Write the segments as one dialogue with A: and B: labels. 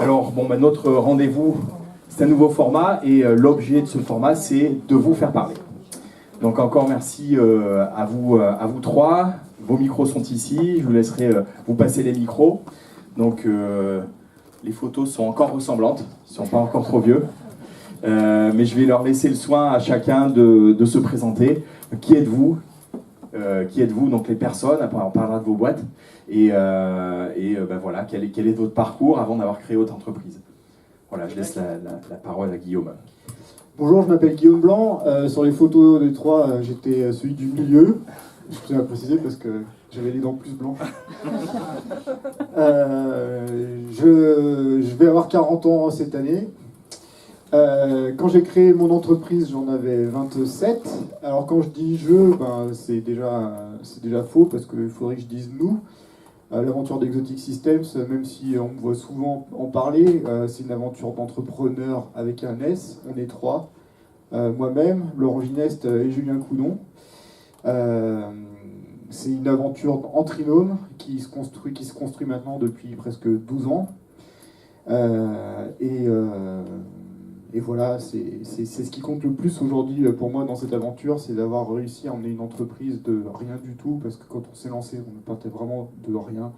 A: Alors, notre rendez-vous, c'est un nouveau format et l'objet de ce format, c'est de vous faire parler. Donc encore merci à vous trois. Vos micros sont ici, je vous laisserai vous passer les micros. Donc les photos sont encore ressemblantes, ils ne sont pas encore trop vieux. Mais je vais leur laisser le soin à chacun de se présenter. Qui êtes-vous ? Donc les personnes, après on parlera de vos boîtes. Et voilà, quel est votre parcours avant d'avoir créé votre entreprise ? Voilà, je laisse la parole à Guillaume.
B: Bonjour, je m'appelle Guillaume Blanc. Sur les photos des trois, j'étais celui du milieu. Je tiens à préciser parce que j'avais les dents plus blanches. Je vais avoir 40 ans cette année. Quand j'ai créé mon entreprise, j'en avais 27. Alors quand je dis je, c'est déjà faux parce qu'il faudrait que je dise nous. L'aventure d'Exotic Systems, même si on me voit souvent en parler, c'est une aventure d'entrepreneur avec un S. On est trois. Moi-même, Laurent Gineste et Julien Coudon. C'est une aventure en trinôme qui se construit maintenant depuis presque 12 ans. Et voilà, c'est ce qui compte le plus aujourd'hui pour moi dans cette aventure, c'est d'avoir réussi à emmener une entreprise de rien du tout, parce que quand on s'est lancé, on partait vraiment de rien,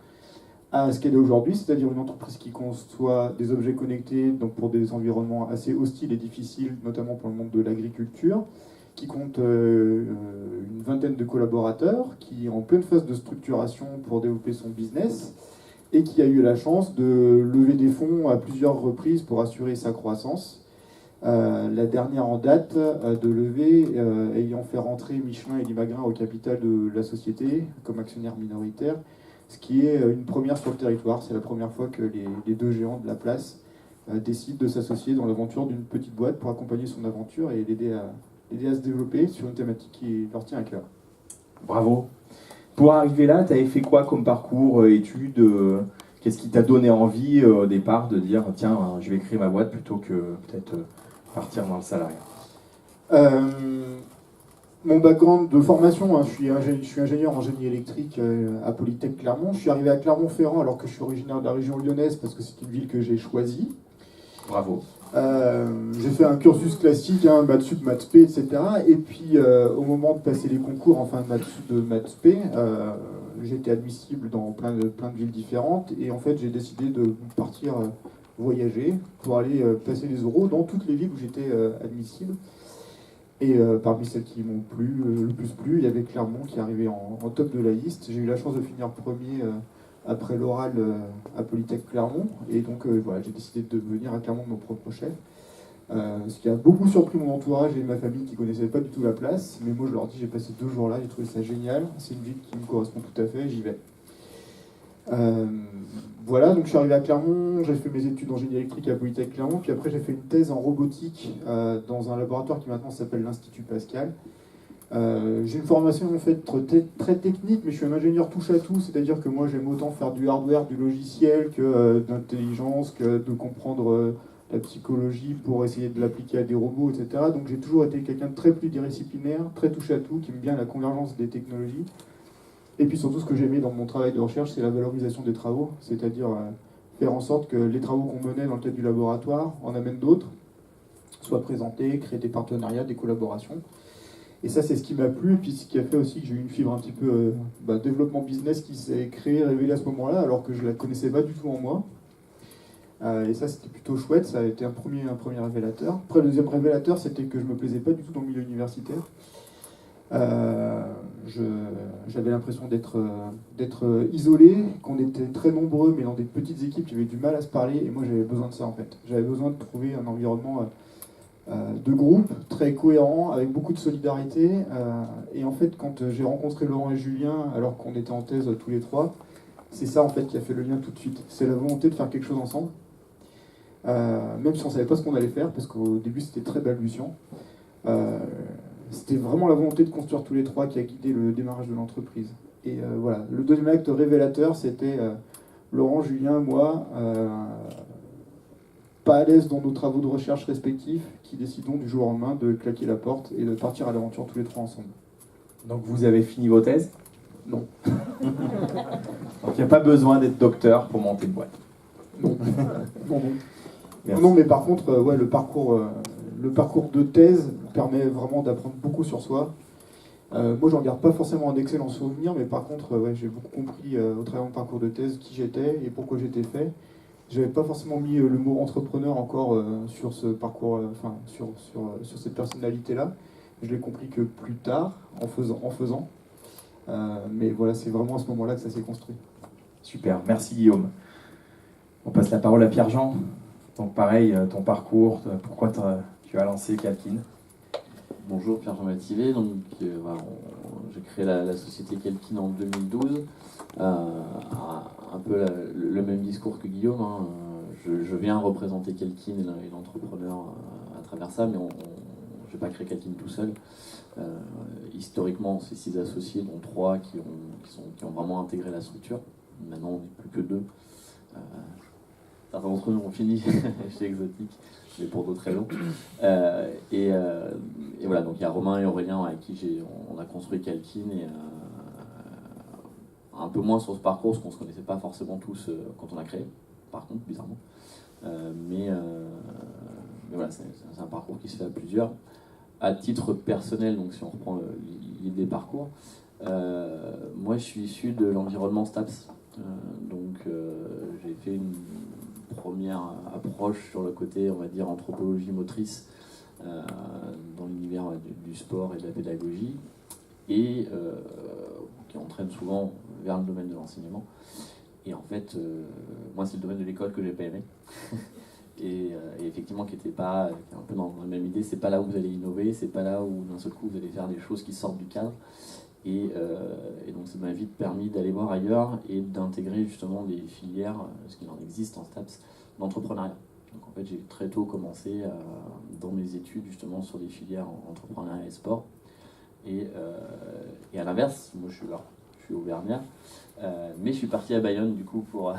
B: à ce qu'elle est aujourd'hui, c'est-à-dire une entreprise qui conçoit des objets connectés donc pour des environnements assez hostiles et difficiles, notamment pour le monde de l'agriculture, qui compte une vingtaine de collaborateurs, qui est en pleine phase de structuration pour développer son business, et qui a eu la chance de lever des fonds à plusieurs reprises pour assurer sa croissance. La dernière en date de levée ayant fait rentrer Michelin et Limagrin au capital de la société comme actionnaire minoritaire, ce qui est une première sur le territoire. C'est la première fois que les deux géants de la place décident de s'associer dans l'aventure d'une petite boîte pour accompagner son aventure et l'aider à se développer sur une thématique qui leur tient à cœur.
A: Bravo. Pour arriver là, tu avais fait quoi comme parcours, études qu'est-ce qui t'a donné envie au départ de dire tiens, je vais créer ma boîte plutôt que peut-être partir dans le salariat?
B: Mon background de formation, je suis ingénieur en génie électrique à Polytech Clermont. Je suis arrivé à Clermont-Ferrand alors que je suis originaire de la région lyonnaise parce que c'est une ville que j'ai choisie.
A: Bravo.
B: J'ai fait un cursus classique, maths sup, maths p, etc. Et puis au moment de passer les concours, enfin maths sup, maths p, j'étais admissible dans plein de villes différentes. Et en fait, j'ai décidé de partir voyager pour aller passer les oraux dans toutes les villes où j'étais admissible. Et parmi celles qui m'ont le plus plu, il y avait Clermont qui arrivait en top de la liste. J'ai eu la chance de finir premier après l'oral à Polytech Clermont. Et donc voilà, j'ai décidé de venir à Clermont de mon propre chef. Ce qui a beaucoup surpris mon entourage et ma famille qui ne connaissaient pas du tout la place. Mais moi je leur dis, j'ai passé 2 jours là, j'ai trouvé ça génial. C'est une ville qui me correspond tout à fait, j'y vais. Voilà, donc je suis arrivé à Clermont, j'ai fait mes études en génie électrique à Polytech Clermont, puis après j'ai fait une thèse en robotique dans un laboratoire qui maintenant s'appelle l'Institut Pascal. J'ai une formation en fait très technique, mais je suis un ingénieur touche à tout, c'est-à-dire que moi j'aime autant faire du hardware, du logiciel, que d'intelligence, que de comprendre la psychologie pour essayer de l'appliquer à des robots, etc. Donc j'ai toujours été quelqu'un de très pluridisciplinaire, très touche à tout, qui aime bien la convergence des technologies. Et puis surtout, ce que j'aimais dans mon travail de recherche, c'est la valorisation des travaux, c'est-à-dire faire en sorte que les travaux qu'on menait dans le cadre du laboratoire en amènent d'autres, soient présentés, créer des partenariats, des collaborations. Et ça, c'est ce qui m'a plu, et puis ce qui a fait aussi que j'ai eu une fibre un petit peu développement business qui s'est créée, révélée à ce moment-là, alors que je ne la connaissais pas du tout en moi. Et ça, c'était plutôt chouette, ça a été un premier révélateur. Après, le deuxième révélateur, c'était que je ne me plaisais pas du tout dans le milieu universitaire. J'avais l'impression d'être isolé, qu'on était très nombreux, mais dans des petites équipes qui avaient du mal à se parler, et moi j'avais besoin de ça en fait. J'avais besoin de trouver un environnement de groupe très cohérent, avec beaucoup de solidarité, et en fait quand j'ai rencontré Laurent et Julien, alors qu'on était en thèse tous les trois, c'est ça en fait qui a fait le lien tout de suite. C'est la volonté de faire quelque chose ensemble, même si on ne savait pas ce qu'on allait faire, parce qu'au début c'était très balbutiant. C'était vraiment la volonté de construire tous les trois qui a guidé le démarrage de l'entreprise. Et voilà, le deuxième acte révélateur, c'était Laurent, Julien, moi, pas à l'aise dans nos travaux de recherche respectifs, qui décidons du jour au lendemain de claquer la porte et de partir à l'aventure tous les trois ensemble.
A: Donc vous avez fini vos thèses ?
B: Non.
A: Donc il n'y a pas besoin d'être docteur pour monter une boîte.
B: Non, non.
A: Merci.
B: Non, mais par contre, ouais, le parcours de thèse permet vraiment d'apprendre beaucoup sur soi. Moi, j'en garde pas forcément un excellent souvenir, mais par contre, ouais, j'ai beaucoup compris au travers de mon parcours de thèse qui j'étais et pourquoi j'étais fait. J'avais pas forcément mis le mot entrepreneur encore sur ce parcours, enfin sur cette personnalité-là. Je l'ai compris que plus tard, en faisant. Mais voilà, c'est vraiment à ce moment-là que ça s'est construit.
A: Super, merci Guillaume. On passe la parole à Pierre-Jean. Donc pareil, ton parcours, pourquoi tu as lancé Calkin?
C: Bonjour, Pierre-Jean Mativet. Donc, voilà, j'ai créé la société Calkin en 2012. Un peu le même discours que Guillaume. Hein. Je viens représenter Calkin et l'entrepreneur à travers ça, mais je n'ai pas créé Calkin tout seul. Historiquement, c'est 6 associés, dont 3 qui ont vraiment intégré la structure. Maintenant, on n'est plus que 2. Certains d'entre eux ont fini chez Exotique, mais pour d'autres raisons. Et voilà, donc il y a Romain et Aurélien avec qui on a construit Calkin, et un peu moins sur ce parcours, parce qu'on ne se connaissait pas forcément tous quand on a créé, par contre, bizarrement. Mais voilà, c'est un parcours qui se fait à plusieurs. À titre personnel, donc si on reprend l'idée parcours, moi je suis issu de l'environnement STAPS. Donc j'ai fait une première approche sur le côté, on va dire, anthropologie motrice dans l'univers du sport et de la pédagogie, et qui entraîne souvent vers le domaine de l'enseignement. Et en fait, moi c'est le domaine de l'école que j'ai pas aimé. Et effectivement qui est un peu dans la même idée, c'est pas là où vous allez innover, c'est pas là où d'un seul coup vous allez faire des choses qui sortent du cadre. Et donc ça m'a vite permis d'aller voir ailleurs et d'intégrer justement des filières, ce qu'il en existe en STAPS, d'entrepreneuriat. Donc en fait j'ai très tôt commencé dans mes études justement sur des filières en entrepreneuriat et sport. Et à l'inverse, moi je suis auvergnat, mais je suis parti à Bayonne du coup pour,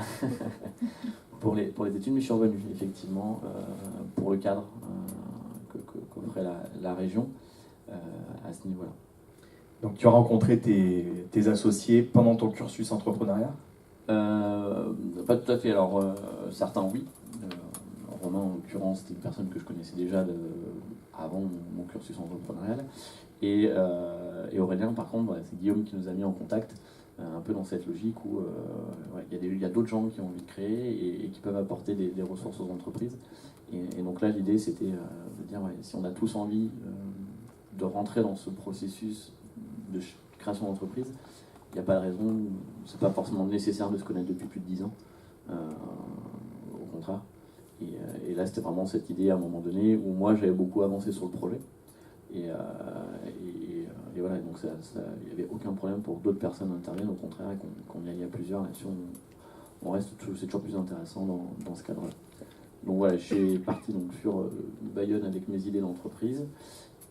C: pour les études, mais je suis revenu effectivement pour le cadre qu'offrait la région à ce niveau-là.
A: Donc tu as rencontré tes associés pendant ton cursus entrepreneuriat?
C: Pas tout à fait. Alors certains oui. Romain en l'occurrence c'était une personne que je connaissais déjà avant mon cursus entrepreneurial. Et Aurélien par contre, c'est Guillaume qui nous a mis en contact, un peu dans cette logique où il y a d'autres gens qui ont envie de créer et qui peuvent apporter des ressources aux entreprises. Et donc là l'idée c'était de dire si on a tous envie de rentrer dans ce processus de création d'entreprise, il n'y a pas de raison, c'est pas forcément nécessaire de se connaître depuis plus de 10 ans, au contraire. Et là c'était vraiment cette idée à un moment donné où moi j'avais beaucoup avancé sur le projet, et voilà, donc il n'y avait aucun problème pour que d'autres personnes interviennent, au contraire, et qu'on y aille à plusieurs. Là-dessus on reste, c'est toujours plus intéressant dans ce cadre-là. Donc voilà, je suis parti donc sur Bayonne avec mes idées d'entreprise.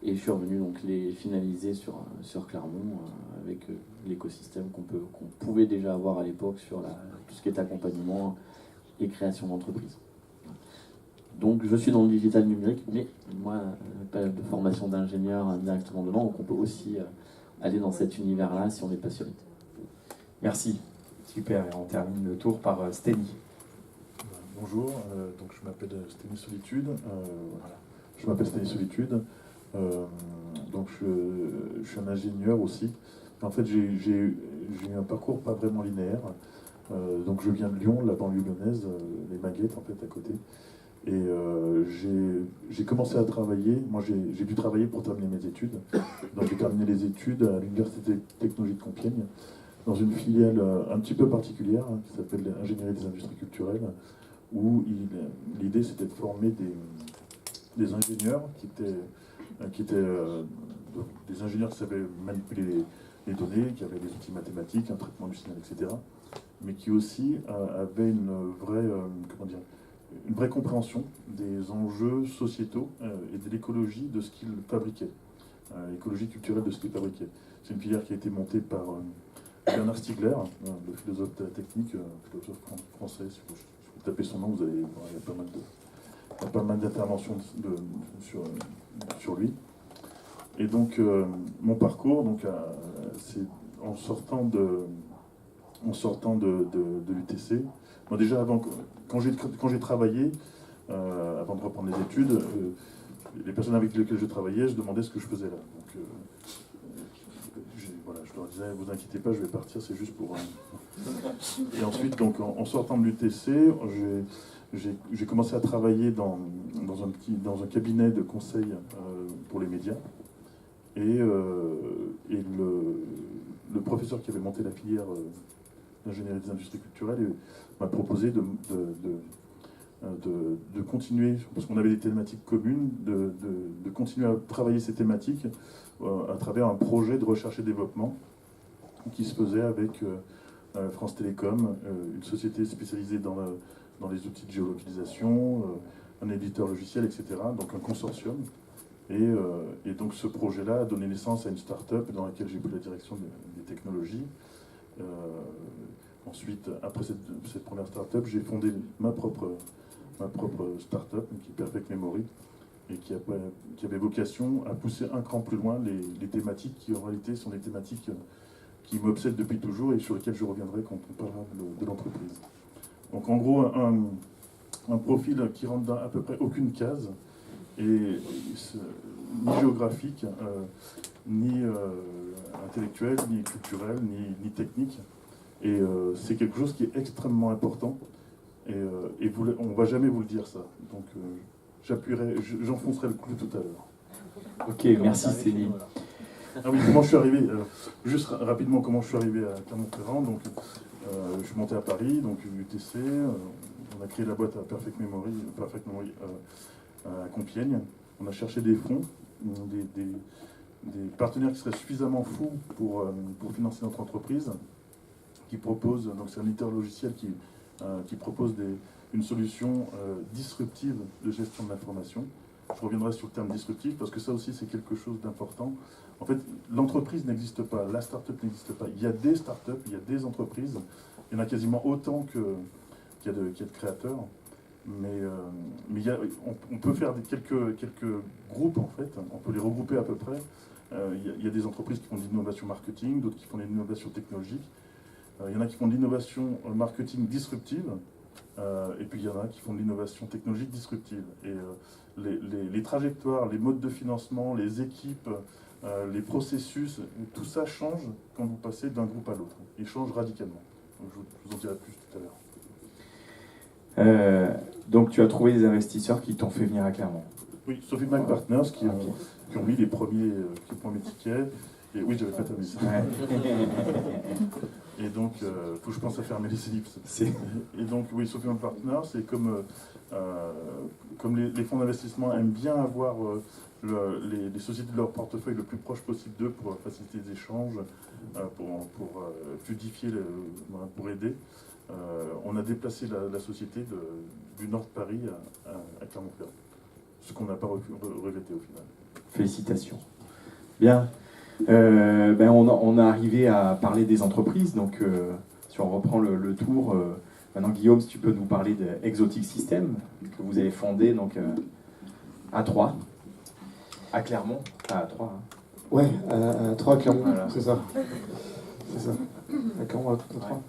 C: Et je suis revenu donc les finaliser sur Clermont avec l'écosystème qu'on pouvait déjà avoir à l'époque sur tout ce qui est accompagnement et création d'entreprise. Donc je suis dans le digital numérique, mais moi, pas de formation d'ingénieur directement dedans, donc on peut aussi aller dans cet univers-là si on est passionné.
A: Merci, super, et on termine le tour par Steny.
D: Bonjour, donc je m'appelle Steny Solitude. Voilà. Je m'appelle Steny Solitude. Donc je suis un ingénieur aussi. En fait, j'ai eu un parcours pas vraiment linéaire. Donc je viens de Lyon, la banlieue lyonnaise, les Maguettes en fait à côté. Et j'ai commencé à travailler. Moi, j'ai dû travailler pour terminer mes études. Donc j'ai terminé les études à l'Université technologique de Compiègne, dans une filiale un petit peu particulière qui s'appelle l'ingénierie des industries culturelles, où l'idée c'était de former des ingénieurs qui étaient des ingénieurs qui savaient manipuler les données, qui avaient des outils mathématiques, un traitement du signal, etc. Mais qui aussi avaient une vraie compréhension des enjeux sociétaux et de l'écologie de ce qu'ils fabriquaient, l'écologie culturelle de ce qu'ils fabriquaient. C'est une filière qui a été montée par Bernard Stiegler, le philosophe technique, philosophe français. Si vous tapez son nom, vous allez voir, il y a pas mal d'interventions sur lui. Et donc mon parcours, donc, c'est en sortant en sortant de l'UTC. Moi déjà, quand j'ai travaillé, avant de reprendre les études, les personnes avec lesquelles je travaillais, je demandais ce que je faisais là. Donc, voilà, je leur disais, vous inquiétez pas, je vais partir, c'est juste pour... Et ensuite, donc, en sortant de l'UTC, j'ai commencé à travailler dans un cabinet de conseil pour les médias. Et le professeur qui avait monté la filière d'ingénierie des industries culturelles m'a proposé de continuer, parce qu'on avait des thématiques communes, de continuer à travailler ces thématiques à travers un projet de recherche et développement qui se faisait avec France Télécom, une société spécialisée dans les outils de géolocalisation, un éditeur logiciel, etc. Donc un consortium. Et donc ce projet-là a donné naissance à une start-up dans laquelle j'ai pris la direction des technologies. Ensuite, après cette première start-up, j'ai fondé ma propre start-up, qui est Perfect Memory, et qui avait vocation à pousser un cran plus loin les thématiques qui en réalité sont des thématiques qui m'obsèdent depuis toujours et sur lesquelles je reviendrai quand on parlera de l'entreprise. Donc en gros, un profil qui rentre dans à peu près aucune case, et ni géographique, ni intellectuel, ni culturel, ni technique. Et c'est quelque chose qui est extrêmement important. Et on ne va jamais vous le dire ça. Donc j'enfoncerai le clou tout à l'heure.
A: Ok, merci Céline.
D: Ah oui, comment je suis arrivé juste rapidement, comment je suis arrivé à Clermont-Ferrand. Donc, je suis monté à Paris, donc UTC. On a créé la boîte à Perfect Memory à Compiègne. On a cherché des fonds, des partenaires qui seraient suffisamment fous pour financer notre entreprise, qui propose, donc c'est un éditeur logiciel qui propose une solution disruptive de gestion de l'information. Je reviendrai sur le terme disruptif parce que ça aussi c'est quelque chose d'important. En fait, l'entreprise n'existe pas, la start-up n'existe pas. Il y a des start-up, il y a des entreprises, il y en a quasiment autant qu'il y a de créateurs. Mais on peut faire quelques groupes en fait, on peut les regrouper à peu près. Il y a des entreprises qui font de l'innovation marketing, d'autres qui font de l'innovation technologique. Il y en a qui font de l'innovation marketing disruptive, et puis il y en a qui font de l'innovation technologique disruptive. Et les trajectoires, les modes de financement, les équipes, les processus, tout ça change quand vous passez d'un groupe à l'autre. Il change radicalement. Donc, je vous en dirai plus tout à l'heure.
A: Donc tu as trouvé des investisseurs qui t'ont fait venir à Clermont.
D: Oui, Sophie Mac Partners qui ont mis les premiers tickets. Et oui, j'avais pas terminé ça. Ouais. Et donc, faut que je pense à fermer les ellipses. Et donc, oui, Sophie Mac Partners, c'est comme les fonds d'investissement aiment bien avoir les sociétés de leur portefeuille le plus proche possible d'eux pour faciliter les échanges, pour fluidifier, pour aider. On a déplacé la société du nord de Paris à Clermont-Ferrand. Ce qu'on n'a pas regretté au final.
A: Félicitations. Bien. On est arrivé à parler des entreprises. Donc, si on reprend le tour, maintenant Guillaume, si tu peux nous parler d'Exotic Systems, que vous avez fondé donc, à Troyes, à Clermont, à Troyes. Hein.
B: Ouais, à Troyes, Clermont,
A: voilà.
B: C'est ça. À Clermont, à Troyes.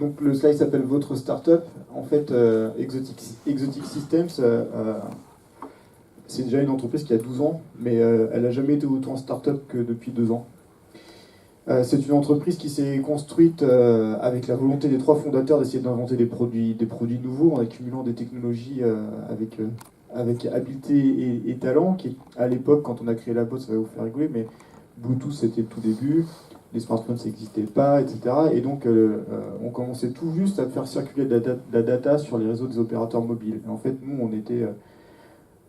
B: Donc le slide s'appelle Votre Startup. En fait, Exotic Systems, c'est déjà une entreprise qui a 12 ans, mais elle n'a jamais été autant start-up que depuis 2 ans. C'est une entreprise qui s'est construite avec la volonté des 3 fondateurs d'essayer d'inventer des produits nouveaux en accumulant des technologies avec habileté et talent, qui à l'époque, quand on a créé la boîte, ça va vous faire rigoler, mais Bluetooth c'était le tout début, les smartphones ça n'existait pas, etc. Et donc on commençait tout juste à faire circuler de la data sur les réseaux des opérateurs mobiles. Et en fait, nous, on était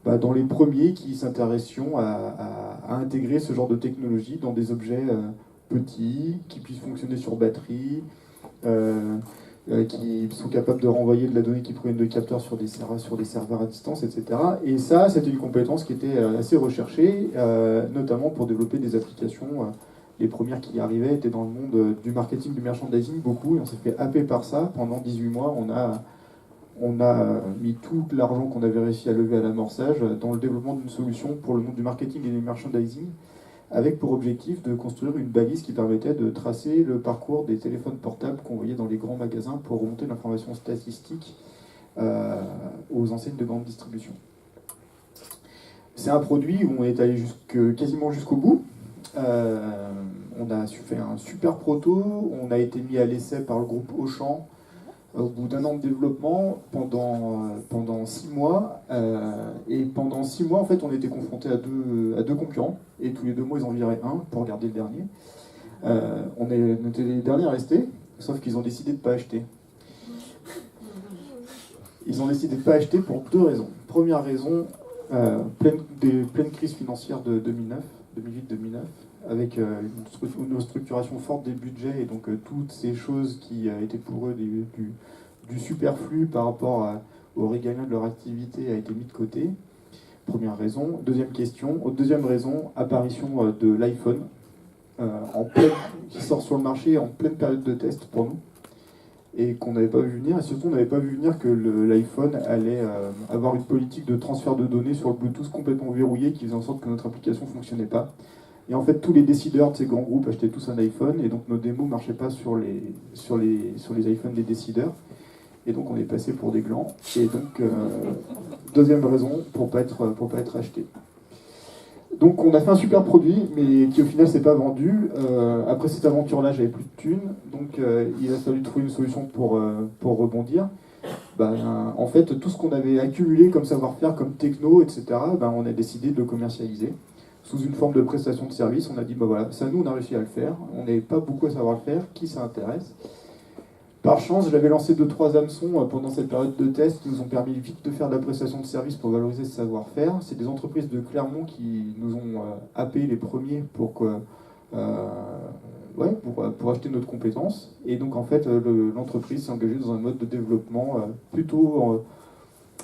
B: dans les premiers qui s'intéressaient à intégrer ce genre de technologie dans des objets petits, qui puissent fonctionner sur batterie, qui sont capables de renvoyer de la donnée qui proviennent de capteurs sur des serveurs à distance, etc. Et ça, c'était une compétence qui était assez recherchée, notamment pour développer des applications. Les premières qui y arrivaient étaient dans le monde du marketing, du merchandising, beaucoup, et on s'est fait happer par ça. Pendant 18 mois, on a mis tout l'argent qu'on avait réussi à lever à l'amorçage dans le développement d'une solution pour le monde du marketing et du merchandising, avec pour objectif de construire une balise qui permettait de tracer le parcours des téléphones portables qu'on voyait dans les grands magasins pour remonter l'information statistique aux enseignes de grande distribution. C'est un produit où on est allé quasiment jusqu'au bout. On a fait un super proto, on a été mis à l'essai par le groupe Auchan au bout d'1 an de développement pendant 6 mois. Et pendant 6 mois, en fait, on était confronté à deux concurrents. Et tous les 2 mois, ils en viraient un pour garder le dernier. On était les derniers à rester, sauf qu'ils ont décidé de ne pas acheter. Ils ont décidé de ne pas acheter pour 2 raisons. Première raison, pleine crise financière de 2008-2009, avec une structuration forte des budgets et donc toutes ces choses qui étaient pour eux du superflu par rapport aux régalien de leur activité a été mis de côté. Première raison. Deuxième raison, apparition de l'iPhone qui sort sur le marché en pleine période de test pour nous et qu'on n'avait pas vu venir. Et surtout, on n'avait pas vu venir que l'iPhone allait avoir une politique de transfert de données sur le Bluetooth complètement verrouillée qui faisait en sorte que notre application ne fonctionnait pas. Et en fait, tous les décideurs de ces grands groupes achetaient tous un iPhone et donc nos démos ne marchaient pas sur les iPhones des décideurs. Et donc on est passé pour des glands. Et donc, deuxième raison, pour pas être acheté. Donc on a fait un super produit, mais qui au final s'est pas vendu. Après cette aventure-là, j'avais plus de thunes, donc il a fallu trouver une solution pour rebondir. En fait, tout ce qu'on avait accumulé comme savoir-faire, comme techno, etc., on a décidé de le commercialiser sous une forme de prestation de service. On a dit, voilà, ça nous, on a réussi à le faire. On n'est pas beaucoup à savoir le faire. Qui ça intéresse ? Par chance, j'avais lancé 2-3 hameçons pendant cette période de test qui nous ont permis vite de faire de la prestation de service pour valoriser ce savoir-faire. C'est des entreprises de Clermont qui nous ont happé les premiers pour acheter notre compétence. Et donc en fait, l'entreprise s'est engagée dans un mode de développement plutôt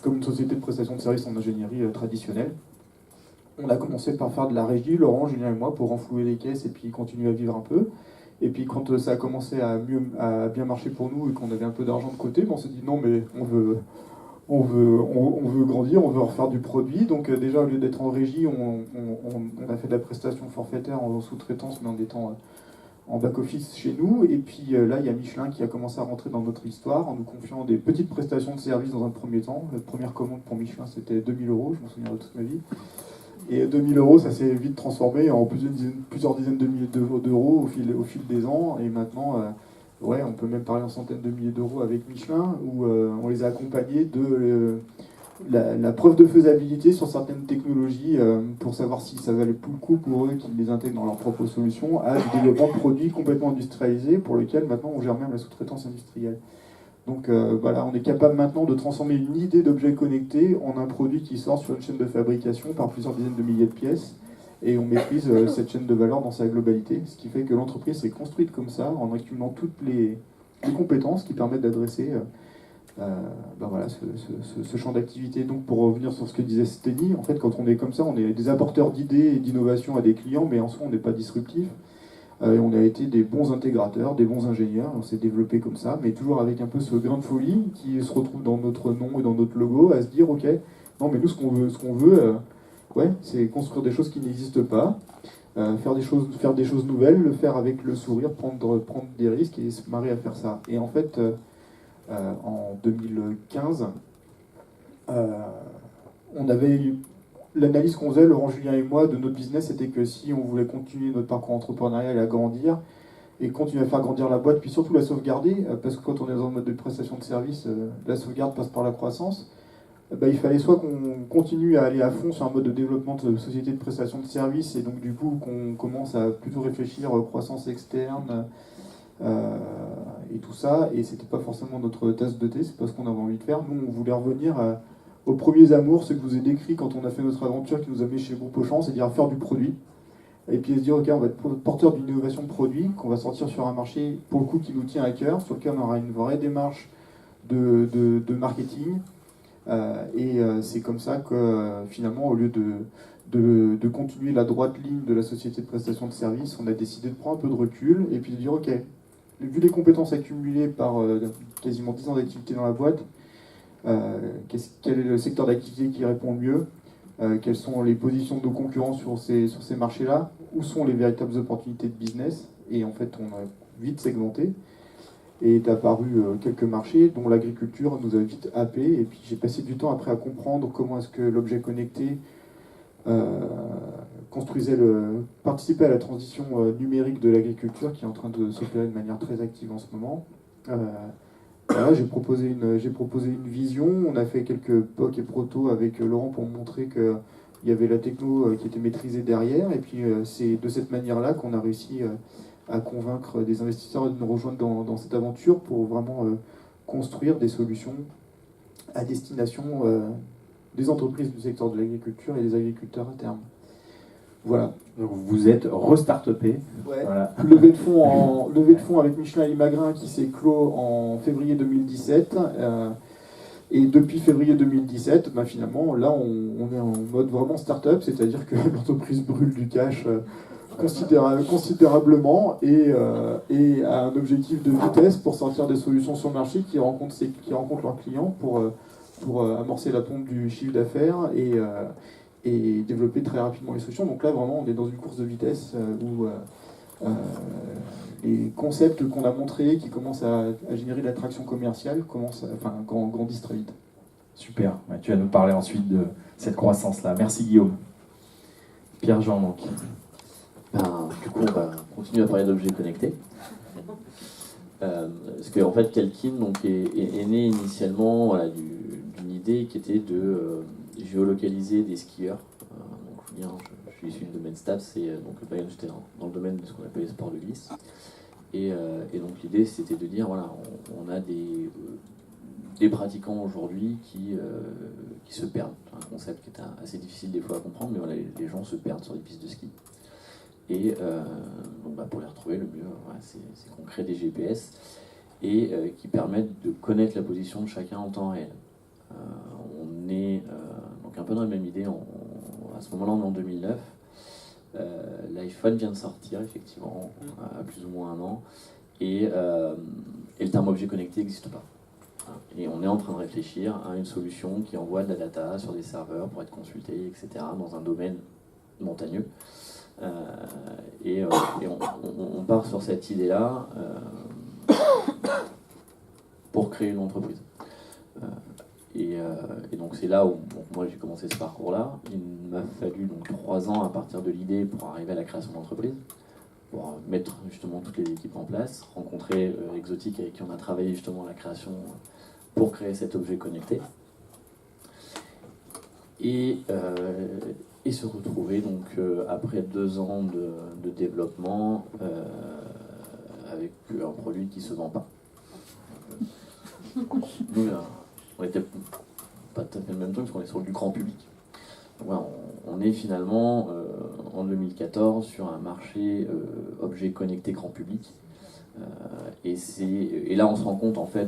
B: comme une société de prestation de service en ingénierie traditionnelle. On a commencé par faire de la régie, Laurent, Julien et moi, pour renflouer les caisses et puis continuer à vivre un peu. Et puis quand ça a commencé à bien marcher pour nous et qu'on avait un peu d'argent de côté, on s'est dit non mais on veut grandir, on veut refaire du produit. Donc déjà au lieu d'être en régie, on a fait de la prestation forfaitaire en sous-traitance mais en étant en back-office chez nous. Et puis là il y a Michelin qui a commencé à rentrer dans notre histoire en nous confiant des petites prestations de service dans un premier temps. Notre première commande pour Michelin c'était 2 000 €, je m'en souviendrai toute ma vie. Et 2 000 €, ça s'est vite transformé en plusieurs dizaines de milliers d'euros au fil des ans. Et maintenant, on peut même parler en centaines de milliers d'euros avec Michelin, où on les a accompagnés de la preuve de faisabilité sur certaines technologies pour savoir si ça valait plus le coup pour eux qu'ils les intègrent dans leurs propres solutions, à du développement de produits complètement industrialisés pour lesquels maintenant on gère même la sous-traitance industrielle. Donc on est capable maintenant de transformer une idée d'objet connecté en un produit qui sort sur une chaîne de fabrication par plusieurs dizaines de milliers de pièces et on maîtrise cette chaîne de valeur dans sa globalité, ce qui fait que l'entreprise s'est construite comme ça en accumulant toutes les compétences qui permettent d'adresser ce champ d'activité. Donc pour revenir sur ce que disait Steny, en fait quand on est comme ça, on est des apporteurs d'idées et d'innovation à des clients, mais en soi on n'est pas disruptif. On a été des bons intégrateurs, des bons ingénieurs, on s'est développé comme ça, mais toujours avec un peu ce grain de folie qui se retrouve dans notre nom et dans notre logo, à se dire ok, non mais nous ce qu'on veut, c'est construire des choses qui n'existent pas, faire des choses nouvelles, le faire avec le sourire, prendre des risques et se marrer à faire ça. Et en fait, en 2015, on avait eu l'analyse qu'on faisait, Laurent, Julien et moi, de notre business, c'était que si on voulait continuer notre parcours entrepreneurial et agrandir, et continuer à faire grandir la boîte, puis surtout la sauvegarder, parce que quand on est dans un mode de prestation de service, la sauvegarde passe par la croissance, il fallait soit qu'on continue à aller à fond sur un mode de développement de société de prestation de service, et donc du coup qu'on commence à plutôt réfléchir croissance externe, et tout ça, et c'était pas forcément notre tasse de thé, c'est pas ce qu'on avait envie de faire. Nous, on voulait revenir aux premiers amours, ce que je vous ai décrit quand on a fait notre aventure qui nous a mis chez le groupe Auchan, c'est-à-dire faire du produit. Et puis se dire, ok, on va être porteur d'une innovation de produit, qu'on va sortir sur un marché, pour le coup, qui nous tient à cœur, sur lequel on aura une vraie démarche de marketing. C'est comme ça que, finalement, au lieu de continuer la droite ligne de la société de prestation de services, on a décidé de prendre un peu de recul, et puis de dire, ok, vu les compétences accumulées par quasiment 10 ans d'activité dans la boîte, quel est le secteur d'activité qui répond le mieux? quelles sont les positions de nos concurrents sur ces marchés-là, où sont les véritables opportunités de business, et en fait on a vite segmenté, et est apparu quelques marchés dont l'agriculture nous a vite happé, et puis j'ai passé du temps après à comprendre comment est-ce que l'objet connecté participait à la transition numérique de l'agriculture qui est en train de s'opérer de manière très active en ce moment. Voilà, j'ai proposé une vision, on a fait quelques POC et proto avec Laurent pour montrer qu'il y avait la techno qui était maîtrisée derrière, et puis c'est de cette manière-là qu'on a réussi à convaincre des investisseurs de nous rejoindre dans cette aventure pour vraiment construire des solutions à destination des entreprises du secteur de l'agriculture et des agriculteurs à terme. Voilà.
A: Donc vous êtes restartupé.
B: Ouais.
A: Voilà.
B: Levée de fonds avec Michelin et Magrin qui s'est clos en février 2017. Et depuis février 2017, finalement, là, on est en mode vraiment start-up, c'est-à-dire que l'entreprise brûle du cash considérablement et a un objectif de vitesse pour sortir des solutions sur le marché qui rencontrent leurs clients pour amorcer la pompe du chiffre d'affaires et développer très rapidement les solutions. Donc là, vraiment, on est dans une course de vitesse où les concepts qu'on a montrés, qui commencent à générer de l'attraction commerciale, grandissent très vite.
A: Super. Ouais, tu vas nous parler ensuite de cette croissance-là. Merci Guillaume. Pierre-Jean, donc.
C: Du coup, on va continuer à parler d'objets connectés. Parce qu'en fait, Kelkin donc, est né initialement d'une idée qui était de géolocaliser des skieurs. Donc, je suis issu du domaine STAPS, c'est donc Bayern, j'étais dans le domaine de ce qu'on appelle les sports de glisse. Et donc l'idée c'était de dire voilà, on a des pratiquants aujourd'hui qui se perdent. C'est un concept qui est assez difficile des fois à comprendre, mais voilà, les gens se perdent sur les pistes de ski. Et donc, pour les retrouver, le mieux, c'est qu'on crée des GPS et qui permettent de connaître la position de chacun en temps réel. On est donc un peu dans la même idée. À ce moment-là, on est en 2009. L'iPhone vient de sortir, effectivement, à plus ou moins un an. Et le terme objet connecté n'existe pas. Et on est en train de réfléchir à une solution qui envoie de la data sur des serveurs pour être consulté, etc., dans un domaine montagneux. Et on part sur cette idée-là pour créer une entreprise. Et donc c'est là où moi j'ai commencé ce parcours-là. Il m'a fallu donc 3 ans à partir de l'idée pour arriver à la création d'entreprise, pour mettre justement toutes les équipes en place, rencontrer Exotic avec qui on a travaillé justement à la création pour créer cet objet connecté. Et se retrouver donc après 2 ans de développement avec un produit qui se vend pas. Nous, on était pas tout à fait le même truc parce qu'on est sur du grand public. Donc, voilà, on est finalement en 2014 sur un marché objet connecté grand public. Et là on se rend compte en fait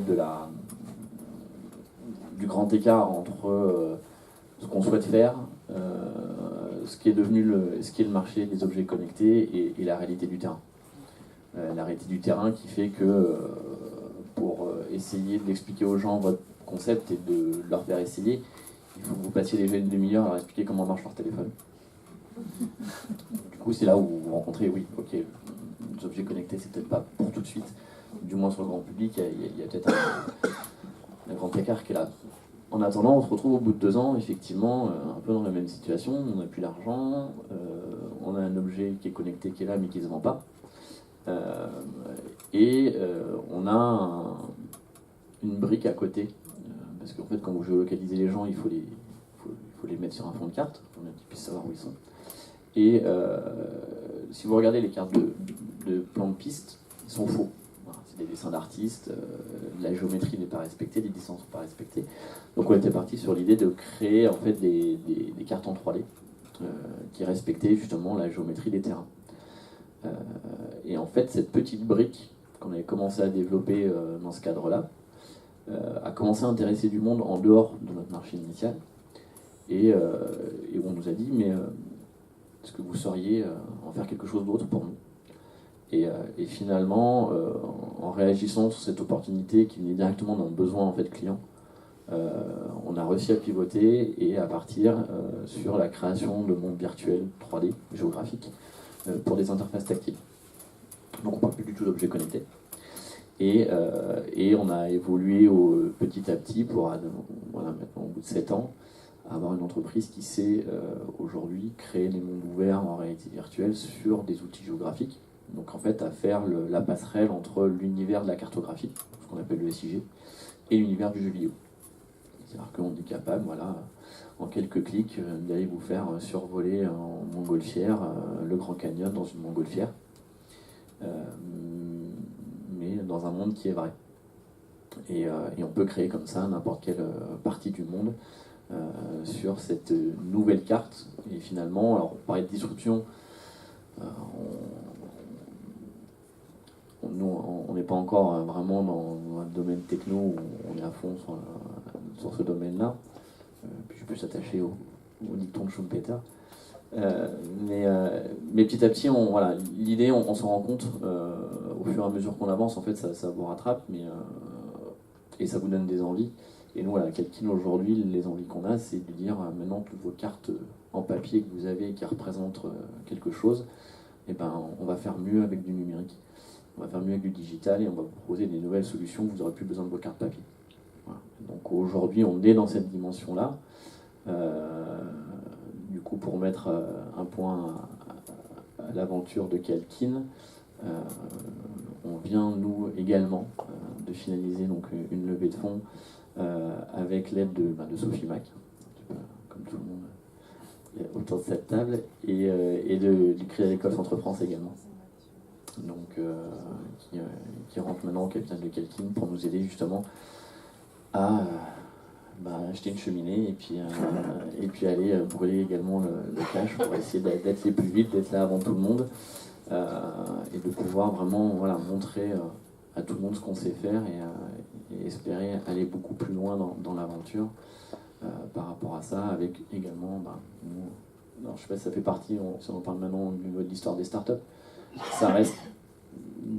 C: du grand écart entre ce qu'on souhaite faire, ce qui est le marché des objets connectés et la réalité du terrain. La réalité du terrain qui fait que pour essayer d'expliquer aux gens votre concept et de leur faire essayer, il faut que vous passiez déjà une demi-heure à leur expliquer comment marche leur téléphone. Du coup, c'est là où vous rencontrez, oui, ok, les objets connectés, c'est peut-être pas pour tout de suite, du moins sur le grand public, il y a peut-être un grand écart qui est là. En attendant, on se retrouve au bout de 2 ans, effectivement, un peu dans la même situation. On n'a plus d'argent, on a un objet qui est connecté, qui est là, mais qui ne se vend pas. On a une brique à côté, parce qu'en fait, quand vous géolocalisez les gens, il faut les mettre sur un fond de carte, pour qu'ils puissent savoir où ils sont. Et si vous regardez les cartes de plan de piste, ils sont faux. C'est des dessins d'artistes, la géométrie n'est pas respectée, les distances ne sont pas respectées. Donc on était parti sur l'idée de créer en fait des cartes en 3D qui respectaient justement la géométrie des terrains. Et en fait cette petite brique qu'on avait commencé à développer dans ce cadre-là a commencé à intéresser du monde en dehors de notre marché initial. Et on nous a dit mais est-ce que vous sauriez en faire quelque chose d'autre pour nous ? Et finalement, en réagissant sur cette opportunité qui venait directement d'un besoin en fait client, on a réussi à pivoter et à partir sur la création de mondes virtuels 3D géographiques pour des interfaces tactiles. Donc on ne parle plus du tout d'objets connectés. Et on a évolué petit à petit pour, voilà, maintenant au bout de 7 ans, avoir une entreprise qui sait aujourd'hui créer des mondes ouverts en réalité virtuelle sur des outils géographiques. Donc en fait à faire la passerelle entre l'univers de la cartographie, ce qu'on appelle le SIG, et l'univers du jeu vidéo. C'est-à-dire qu'on est capable, voilà, en quelques clics, d'aller vous faire survoler en montgolfière le Grand Canyon dans une montgolfière, mais dans un monde qui est vrai. Et on peut créer comme ça n'importe quelle partie du monde sur cette nouvelle carte. Et finalement, alors on parlait de disruption, on n'est pas encore vraiment dans un domaine techno où on est à fond sur ce domaine-là. Puis je peux s'attacher au dicton de Schumpeter. Mais petit à petit, voilà, l'idée, on s'en rend compte au fur et à mesure qu'on avance. En fait, ça vous rattrape, et ça vous donne des envies. Et nous, voilà, Kelkin aujourd'hui, les envies qu'on a, c'est de dire maintenant toutes vos cartes en papier que vous avez et qui représentent quelque chose, et ben, on va faire mieux avec du numérique. On va faire mieux avec du digital et on va vous proposer des nouvelles solutions. Vous n'aurez plus besoin de vos cartes papier. Voilà. Donc aujourd'hui, on est dans cette dimension-là. Du coup, pour mettre un point à l'aventure de Kelkin, on vient, nous, également, de finaliser donc, une levée de fonds avec l'aide de Sophie Mac, comme tout le monde autour de cette table, et du Crédit Agricole Centre France également. Donc, qui rentre maintenant au capital de Kelkin pour nous aider justement à acheter une cheminée et puis aller brûler également le cash pour essayer d'être les plus vite, d'être là avant tout le monde et de pouvoir vraiment, voilà, montrer à tout le monde ce qu'on sait faire et espérer aller beaucoup plus loin dans l'aventure par rapport à ça, avec également nous, alors je sais pas si ça fait partie, si on en parle maintenant au niveau de l'histoire des startups, ça reste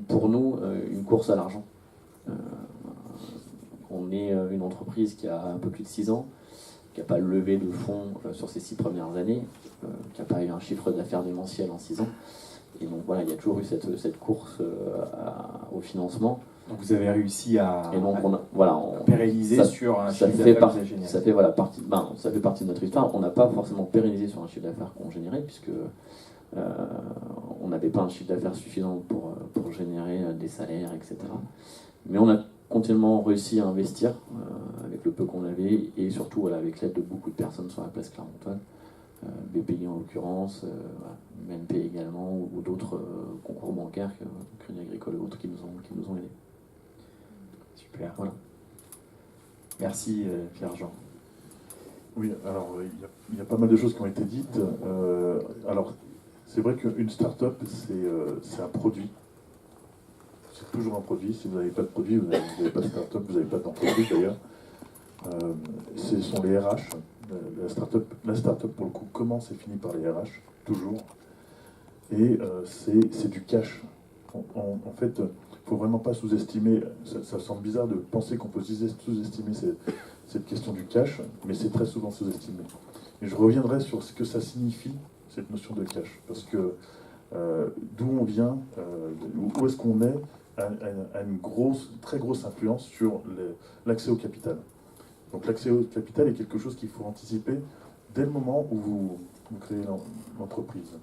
C: pour nous une course à l'argent. On est une entreprise qui a un peu plus de 6 ans, qui n'a pas levé de fonds sur ces 6 premières années, qui n'a pas eu un chiffre d'affaires démentiel en 6 ans. Et donc voilà, il y a toujours eu cette course au financement.
A: Donc vous avez réussi à pérenniser sur un chiffre d'affaires que vous avez généré.
C: Ça fait partie de notre histoire. On n'a pas forcément pérennisé sur un chiffre d'affaires qu'on générait, puisque on n'avait pas un chiffre d'affaires suffisant pour générer des salaires, etc. Mais on a continuellement réussi à investir avec le peu qu'on avait, et surtout voilà, avec l'aide de beaucoup de personnes sur la place Clermontoise, BPI en l'occurrence, BNP également, ou d'autres concours bancaires, Crédit Agricole et autres qui nous ont aidés.
A: Super.
C: Voilà.
D: Merci Pierre-Jean. Oui, alors il y a pas mal de choses qui ont été dites. Alors c'est vrai qu'une start-up, c'est un produit. C'est toujours un produit. Si vous n'avez pas de produit, vous n'avez pas de start-up, vous n'avez pas d'entreprise d'ailleurs. Ce sont les RH. La start-up, pour le coup, commence et finit par les RH, toujours. Et c'est du cash. En fait, il ne faut vraiment pas sous-estimer, ça semble bizarre de penser qu'on peut sous-estimer cette question du cash, mais c'est très souvent sous-estimé. Et je reviendrai sur ce que ça signifie, cette notion de cash, parce que d'où on vient, où est-ce qu'on est, a une très grosse influence sur l'accès au capital. Donc l'accès au capital est quelque chose qu'il faut anticiper dès le moment où vous créez l'entreprise.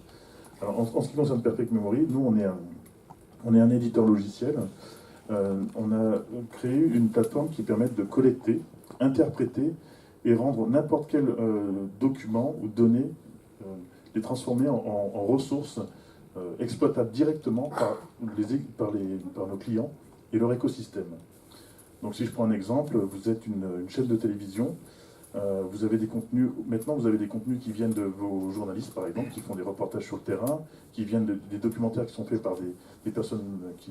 D: Alors en ce qui concerne Perfect Memory, nous on est un éditeur logiciel. On a créé une plateforme qui permet de collecter, interpréter et rendre n'importe quel document ou données, les transformer en ressources exploitables directement par nos clients et leur écosystème. Donc si je prends un exemple, vous êtes une chaîne de télévision, vous avez des contenus qui viennent de vos journalistes par exemple, qui font des reportages sur le terrain, qui viennent des documentaires qui sont faits par des personnes,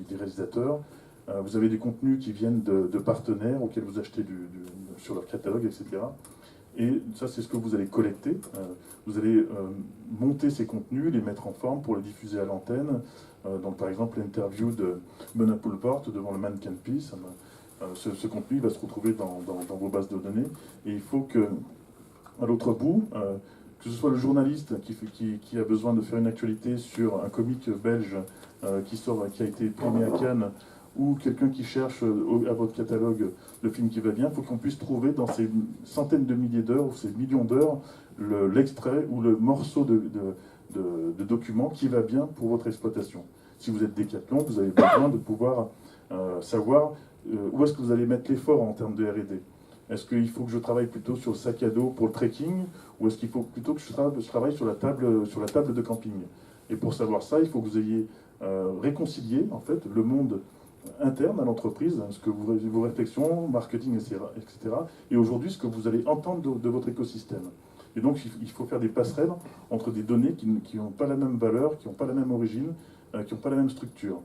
D: des réalisateurs, vous avez des contenus qui viennent de partenaires auxquels vous achetez sur leur catalogue, etc. Et ça, c'est ce que vous allez collecter. Vous allez monter ces contenus, les mettre en forme pour les diffuser à l'antenne. Donc, par exemple, l'interview de Mona Poulvord devant le Mannequin Peace, ce contenu va se retrouver dans vos bases de données. Et il faut que, à l'autre bout, que ce soit le journaliste qui a besoin de faire une actualité sur un comique belge qui a été primé à Cannes, ou quelqu'un qui cherche à votre catalogue le film qui va bien, il faut qu'on puisse trouver dans ces centaines de milliers d'heures ou ces millions d'heures l'extrait ou le morceau de document qui va bien pour votre exploitation. Si vous êtes Decathlon, vous avez besoin de pouvoir savoir où est-ce que vous allez mettre l'effort en termes de R&D. Est-ce qu'il faut que je travaille plutôt sur le sac à dos pour le trekking, ou est-ce qu'il faut plutôt que je travaille sur la table de camping? Et pour savoir ça, il faut que vous ayez réconcilié en fait le monde interne à l'entreprise, ce que vos réflexions, marketing, etc. Et aujourd'hui, ce que vous allez entendre de votre écosystème. Et donc, il faut faire des passerelles entre des données qui n'ont pas la même valeur, qui n'ont pas la même origine, qui n'ont pas la même structure.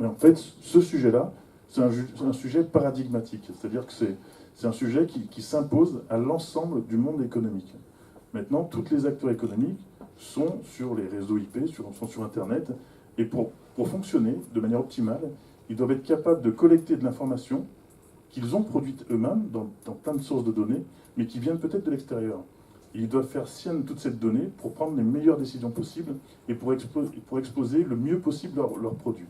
D: Et en fait, ce sujet-là, c'est un sujet paradigmatique. C'est-à-dire que c'est un sujet qui s'impose à l'ensemble du monde économique. Maintenant, tous les acteurs économiques sont sur les réseaux IP, sont sur Internet, et pour fonctionner de manière optimale, ils doivent être capables de collecter de l'information qu'ils ont produite eux-mêmes dans plein de sources de données, mais qui viennent peut-être de l'extérieur. Et ils doivent faire sienne toute cette donnée pour prendre les meilleures décisions possibles et pour exposer le mieux possible leurs produits.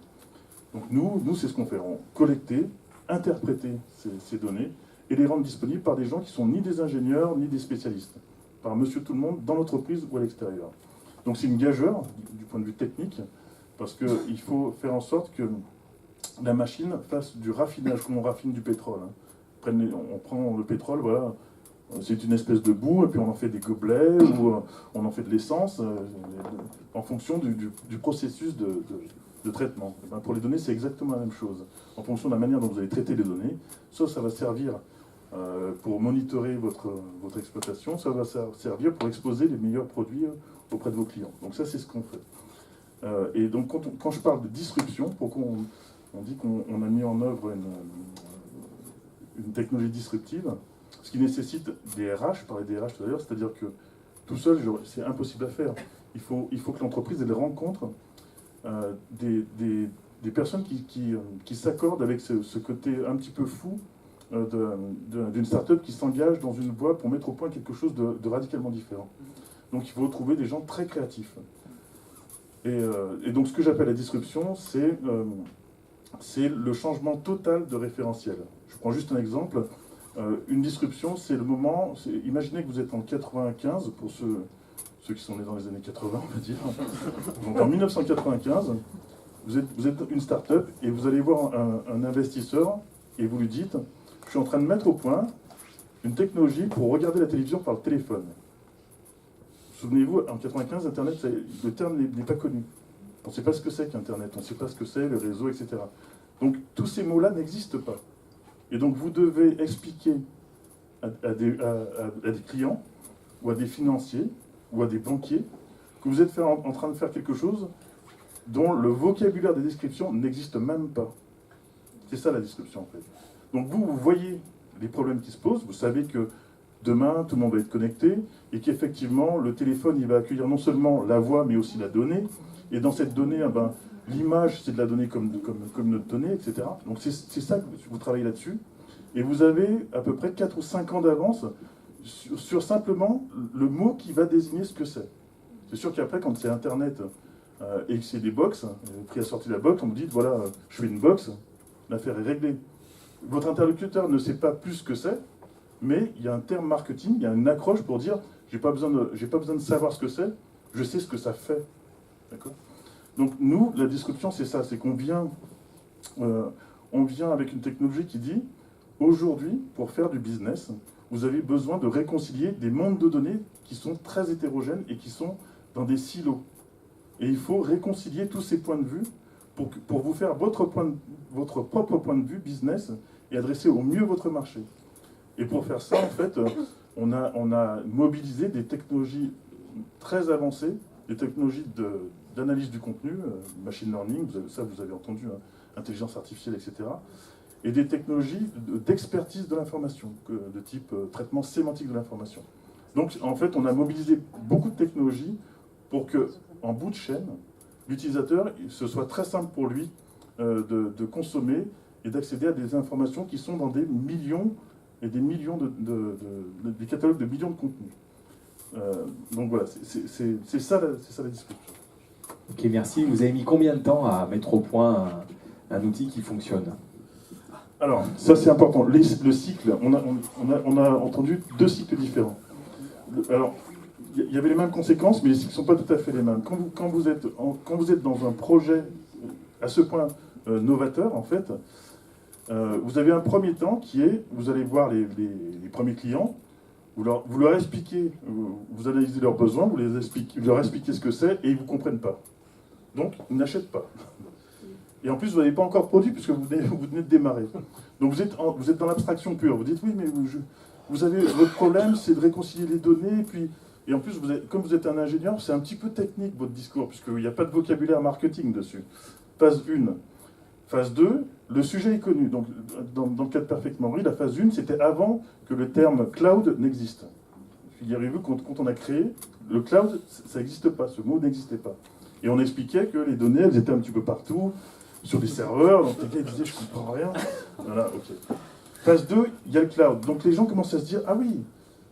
D: Donc nous c'est ce qu'on fait. On collecter, interpréter ces données et les rendre disponibles par des gens qui sont ni des ingénieurs ni des spécialistes, par monsieur tout le monde dans l'entreprise ou à l'extérieur. Donc c'est une gageure du point de vue technique, parce qu'il faut faire en sorte que la machine fasse du raffinage, comme on raffine du pétrole. On prend le pétrole, voilà, c'est une espèce de boue, et puis on en fait des gobelets, ou on en fait de l'essence, en fonction du processus de traitement. Et pour les données, c'est exactement la même chose. En fonction de la manière dont vous allez traiter les données, ça va servir pour monitorer votre exploitation, ça va servir pour exposer les meilleurs produits auprès de vos clients. Donc ça, c'est ce qu'on fait. Et donc quand je parle de disruption, pourquoi on dit qu'on a mis en œuvre une technologie disruptive, ce qui nécessite des RH, je parlais des RH tout à l'heure, c'est-à-dire que tout seul, c'est impossible à faire. Il faut que l'entreprise elle rencontre des personnes qui s'accordent avec ce côté un petit peu fou d'une start-up qui s'engage dans une voie pour mettre au point quelque chose de radicalement différent. Donc il faut trouver des gens très créatifs. Et donc ce que j'appelle la disruption, c'est le changement total de référentiel. Je prends juste un exemple. Une disruption, c'est le moment... Imaginez que vous êtes en 95, pour ceux qui sont nés dans les années 80, on va dire. Donc en 1995, vous êtes une start-up et vous allez voir un investisseur et vous lui dites « Je suis en train de mettre au point une technologie pour regarder la télévision par le téléphone. » Souvenez-vous, en 1995, Internet, le terme n'est pas connu. On ne sait pas ce que c'est qu'Internet, on ne sait pas ce que c'est, le réseau, etc. Donc tous ces mots-là n'existent pas. Et donc vous devez expliquer à des clients, ou à des financiers, ou à des banquiers, que vous êtes en train de faire quelque chose dont le vocabulaire des descriptions n'existe même pas. C'est ça la description en fait. Donc vous voyez les problèmes qui se posent, vous savez que demain tout le monde va être connecté, et qu'effectivement le téléphone il va accueillir non seulement la voix mais aussi la donnée, et dans cette donnée, l'image c'est de la donnée comme notre donnée, etc. Donc c'est ça que vous travaillez là-dessus, et vous avez à peu près 4 ou 5 ans d'avance sur simplement le mot qui va désigner ce que c'est. C'est sûr qu'après quand c'est Internet et que c'est des box, vous pris la sortie de la box, on vous dit voilà, je fais une box, l'affaire est réglée. Votre interlocuteur ne sait pas plus ce que c'est, mais il y a un terme marketing, il y a une accroche pour dire j'ai pas besoin de savoir ce que c'est, je sais ce que ça fait. D'accord ? Donc nous, la disruption, c'est ça, c'est qu'on vient avec une technologie qui dit aujourd'hui, pour faire du business, vous avez besoin de réconcilier des mondes de données qui sont très hétérogènes et qui sont dans des silos. Et il faut réconcilier tous ces points de vue pour vous faire votre propre point de vue business et adresser au mieux votre marché. Et pour faire ça, en fait, on a mobilisé des technologies très avancées, des technologies d'analyse du contenu, machine learning, vous avez entendu, hein, intelligence artificielle, etc. Et des technologies d'expertise de l'information, de type traitement sémantique de l'information. Donc, en fait, on a mobilisé beaucoup de technologies pour que, en bout de chaîne, l'utilisateur, ce soit très simple pour lui de consommer et d'accéder à des informations qui sont dans des millions et des millions des catalogues de millions de contenus. Donc voilà, c'est ça la discussion.
A: Ok, merci. Vous avez mis combien de temps à mettre au point un outil qui fonctionne?
D: Alors, ça c'est important. Le cycle, on a entendu 2 cycles différents. Alors, il y avait les mêmes conséquences, mais les cycles ne sont pas tout à fait les mêmes. Quand vous êtes dans un projet à ce point novateur, en fait, vous avez un premier temps qui est, vous allez voir les premiers clients, vous leur expliquez, vous analysez leurs besoins, vous leur expliquez ce que c'est, et ils ne vous comprennent pas. Donc, ils n'achètent pas. Et en plus, vous n'avez pas encore produit, puisque vous venez de démarrer. Donc, vous êtes dans l'abstraction pure. Vous dites, oui, mais votre problème, c'est de réconcilier les données, et en plus, comme vous êtes un ingénieur, c'est un petit peu technique, votre discours, puisqu'il n'y a pas de vocabulaire marketing dessus. Phase 1. Phase 2, le sujet est connu. Donc, dans le cas de Perfect Memory, la phase 1, c'était avant que le terme cloud n'existe. Figurez-vous, quand on a créé, le cloud, ça n'existe pas, ce mot n'existait pas. Et on expliquait que les données, elles étaient un petit peu partout, sur des serveurs, donc les gars disaient, je comprends rien. Voilà, ok. Phase 2, il y a le cloud. Donc les gens commencent à se dire, ah oui,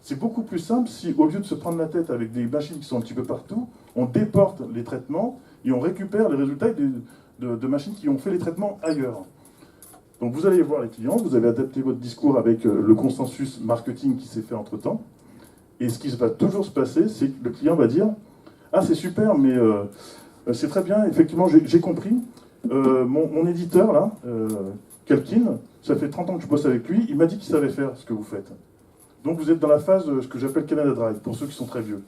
D: c'est beaucoup plus simple si, au lieu de se prendre la tête avec des machines qui sont un petit peu partout, on déporte les traitements et on récupère les résultats de machines qui ont fait les traitements ailleurs. Donc vous allez voir les clients, vous avez adapté votre discours avec le consensus marketing qui s'est fait entre-temps. Et ce qui va toujours se passer, c'est que le client va dire, ah c'est super, mais c'est très bien, effectivement, j'ai compris. Mon éditeur, là, Kalkin, ça fait 30 ans que je bosse avec lui, il m'a dit qu'il savait faire ce que vous faites. Donc vous êtes dans la phase, ce que j'appelle Canada Drive, pour ceux qui sont très vieux.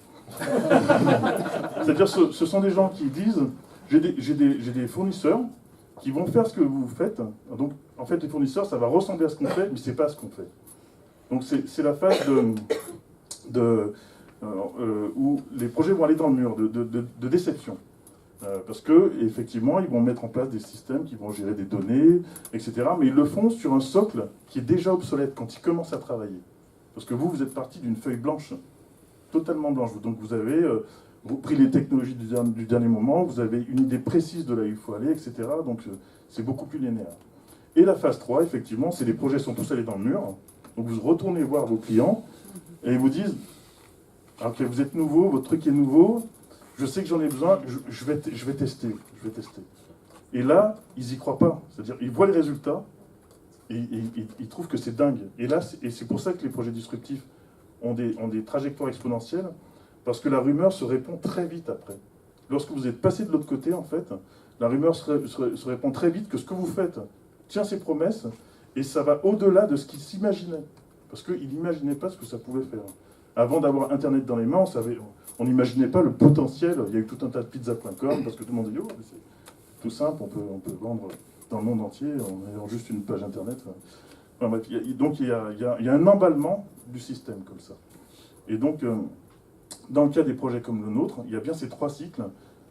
D: C'est-à-dire, ce sont des gens qui disent, j'ai des fournisseurs qui vont faire ce que vous faites. Donc, en fait, les fournisseurs, ça va ressembler à ce qu'on fait, mais c'est pas ce qu'on fait. Donc c'est la phase où les projets vont aller dans le mur, de déception. Parce que effectivement, ils vont mettre en place des systèmes qui vont gérer des données, etc. Mais ils le font sur un socle qui est déjà obsolète quand ils commencent à travailler. Parce que vous êtes parti d'une feuille blanche, totalement blanche. Donc vous avez pris les technologies du dernier moment, vous avez une idée précise de là où il faut aller, etc. Donc c'est beaucoup plus linéaire. Et la phase 3, effectivement, c'est les projets sont tous allés dans le mur. Donc vous retournez voir vos clients et ils vous disent, ok, vous êtes nouveau, votre truc est nouveau, je sais que j'en ai besoin, je vais tester. Et là, ils n'y croient pas. C'est-à-dire, ils voient les résultats et ils trouvent que c'est dingue. Et c'est pour ça que les projets disruptifs ont des trajectoires exponentielles, parce que la rumeur se répand très vite après. Lorsque vous êtes passé de l'autre côté, en fait, la rumeur se répand très vite que ce que vous faites tient ses promesses, et ça va au-delà de ce qu'ils s'imaginaient. Parce qu'ils n'imaginaient pas ce que ça pouvait faire. Avant d'avoir Internet dans les mains, on n'imaginait pas le potentiel. Il y a eu tout un tas de pizza.com, parce que tout le monde dit, oh, c'est tout simple, on peut vendre dans le monde entier en ayant juste une page Internet. Enfin, bref, donc il y a un emballement du système comme ça. Et donc, dans le cas des projets comme le nôtre, il y a bien ces 3 cycles.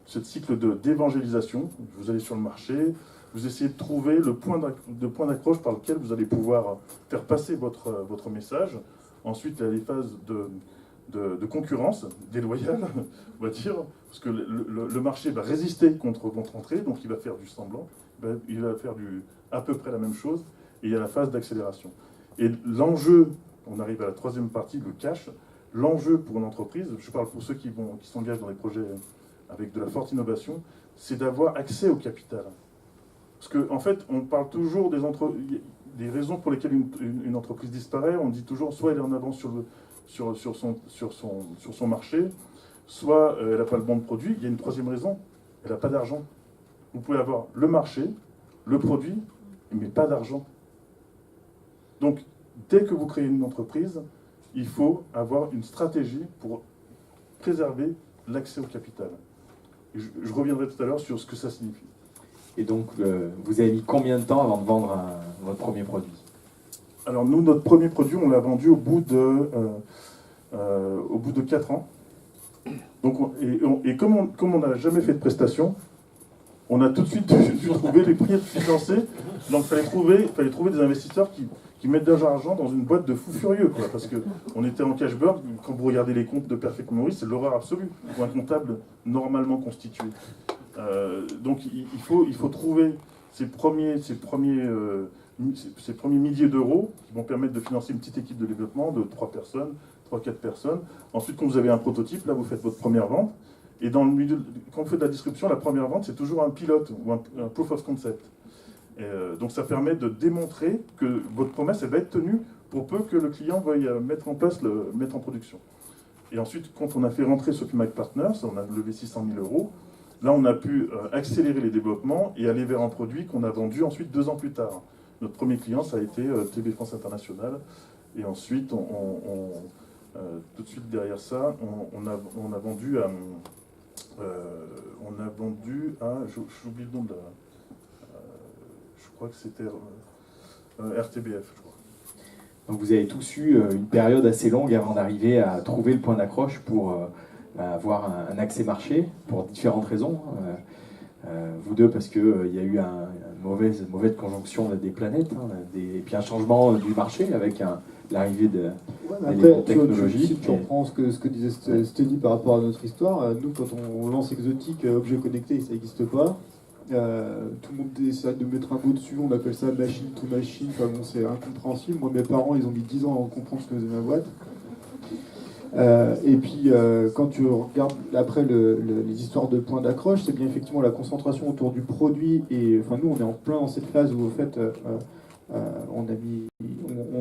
D: Ce cycle d'évangélisation, vous allez sur le marché, vous essayez de trouver le point d'accroche par lequel vous allez pouvoir faire passer votre message. Ensuite, il y a les phases de concurrence déloyale, on va dire, parce que le marché va résister contre votre entrée, donc il va faire du semblant, il va faire à peu près la même chose, et il y a la phase d'accélération. Et l'enjeu, on arrive à la 3e partie, le cash, l'enjeu pour une entreprise, je parle pour ceux qui s'engagent dans des projets avec de la forte innovation, c'est d'avoir accès au capital. Parce qu'en fait, on parle toujours des raisons pour lesquelles une entreprise disparaît. On dit toujours soit elle est en avance sur son marché, soit elle n'a pas le bon produit. Il y a une 3e raison, elle n'a pas d'argent. Vous pouvez avoir le marché, le produit, mais pas d'argent. Donc, dès que vous créez une entreprise, il faut avoir une stratégie pour préserver l'accès au capital. Et je reviendrai tout à l'heure sur ce que ça signifie.
A: Et donc, vous avez mis combien de temps avant de vendre votre premier produit?
D: Alors nous, notre premier produit, on l'a vendu au bout de 4 ans. Donc, comme on n'a jamais fait de prestation, on a tout de suite dû trouver les prix financés. Donc il fallait trouver des investisseurs qui mettent de l'argent dans une boîte de fous furieux, quoi, parce qu'on était en cash burn. Quand vous regardez les comptes de Perfect Memory, c'est l'horreur absolue pour un comptable normalement constitué. Donc il faut trouver ces premiers milliers d'euros qui vont permettre de financer une petite équipe de développement de 3 personnes, 3-4 personnes. Ensuite, quand vous avez un prototype, là, vous faites votre première vente. Et dans le milieu, quand vous faites de la distribution, la première vente, c'est toujours un pilote ou un proof of concept. Et donc ça permet de démontrer que votre promesse, elle va être tenue pour peu que le client veuille mettre en place, mettre en production. Et ensuite, quand on a fait rentrer Sofimac Partners, on a levé 600 000 euros. Là, on a pu accélérer les développemps et aller vers un produit qu'on a vendu ensuite 2 ans plus tard. Notre premier client, ça a été TB France International. Et ensuite, tout de suite derrière ça, on a vendu à... j'oublie le nom de la... je crois que c'était RTBF, je crois.
A: Donc vous avez tous eu une période assez longue avant d'arriver à trouver le point d'accroche pour avoir un accès marché, pour différentes raisons. Vous deux, parce qu'il y a eu une mauvaise conjonction des planètes, et puis un changement du marché avec l'arrivée d'éléments technologiques.
B: Si tu reprends ce que disait Steny par rapport à notre histoire, nous, quand on lance Exotique, objet connecté, ça n'existe pas. Tout le monde essaie de mettre un mot dessus, on appelle ça machine to machine, enfin bon, c'est incompréhensible. Moi, mes parents, ils ont mis 10 ans à comprendre ce que faisait ma boîte. Et puis, quand tu regardes après les histoires de points d'accroche, c'est bien effectivement la concentration autour du produit. Et enfin, nous, on est en plein dans cette phase où, en fait, on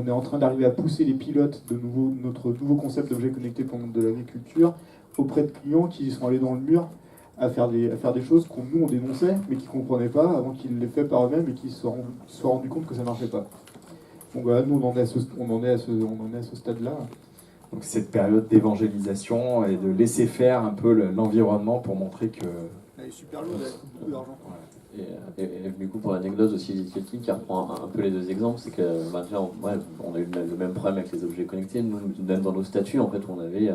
B: est en train d'arriver à pousser les pilotes de notre nouveau concept d'objet connecté pour le monde de l'agriculture auprès de clients qui sont allés dans le mur à faire des choses qu'on nous on dénonçait mais qui ne comprenaient pas avant qu'ils les fassent par eux-mêmes et qu'ils se soient rendus compte que ça ne marchait pas. Donc voilà, nous on en est à ce stade-là.
A: Donc cette période d'évangélisation et de laisser faire un peu l'environnement pour montrer que...
B: Elle est super lourde, elle coûte beaucoup d'argent.
C: Et du coup, pour l'anecdote aussi, Lithiating qui reprend un peu les deux exemples, c'est que on a eu le même problème avec les objets connectés. Nous, même dans nos statuts, en fait, on avait,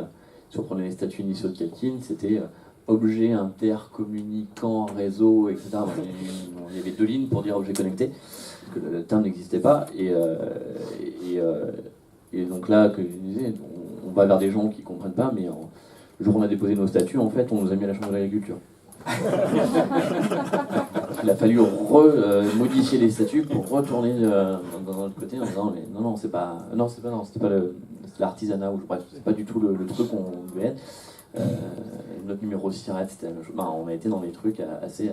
C: si on prenait les statuts initiaux de Calkin, c'était objet intercommunicant, réseau, etc. Il y avait 2 lignes pour dire objet connecté, parce que le terme n'existait pas. Et donc là, que je disais, on va vers des gens qui ne comprennent pas, mais le jour où on a déposé nos statuts, en fait, on nous a mis à la Chambre de l'agriculture. Il a fallu modifier les statuts pour retourner dans notre côté en disant mais non c'était pas l'artisanat ou bref c'est pas du tout le truc qu'on devait être. Notre numéro de SIRET, c'était la même chose. On a été dans des trucs assez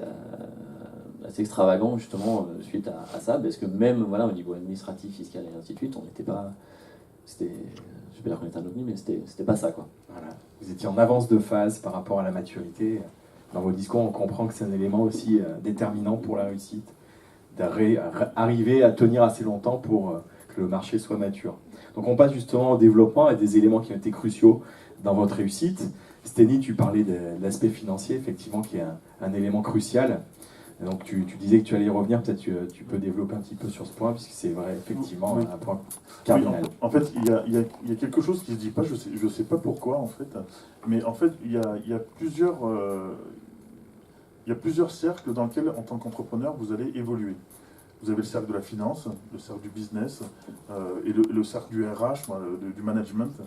C: extravagants justement suite à ça, parce que même voilà au niveau administratif, fiscal et ainsi de suite, on n'était pas, je vais pas dire qu'on était un ovni, mais c'était pas ça quoi.
A: Voilà. Vous étiez en avance de phase par rapport à la maturité. Dans vos discours, on comprend que c'est un élément aussi déterminant pour la réussite, d'arriver à tenir assez longtemps pour que le marché soit mature. Donc on passe justement au développement et des éléments qui ont été cruciaux dans votre réussite. Steny, tu parlais de l'aspect financier, effectivement, qui est un élément crucial. Et donc tu disais que tu allais y revenir, peut-être tu peux développer un petit peu sur ce point, puisque c'est vrai, effectivement, un point cardinal.
D: Oui, en fait, il y a quelque chose qui ne se dit pas, je sais pas pourquoi, en fait, mais en fait, il y a plusieurs cercles dans lesquels, en tant qu'entrepreneur, vous allez évoluer. Vous avez le cercle de la finance, le cercle du business, et le cercle du RH, du management.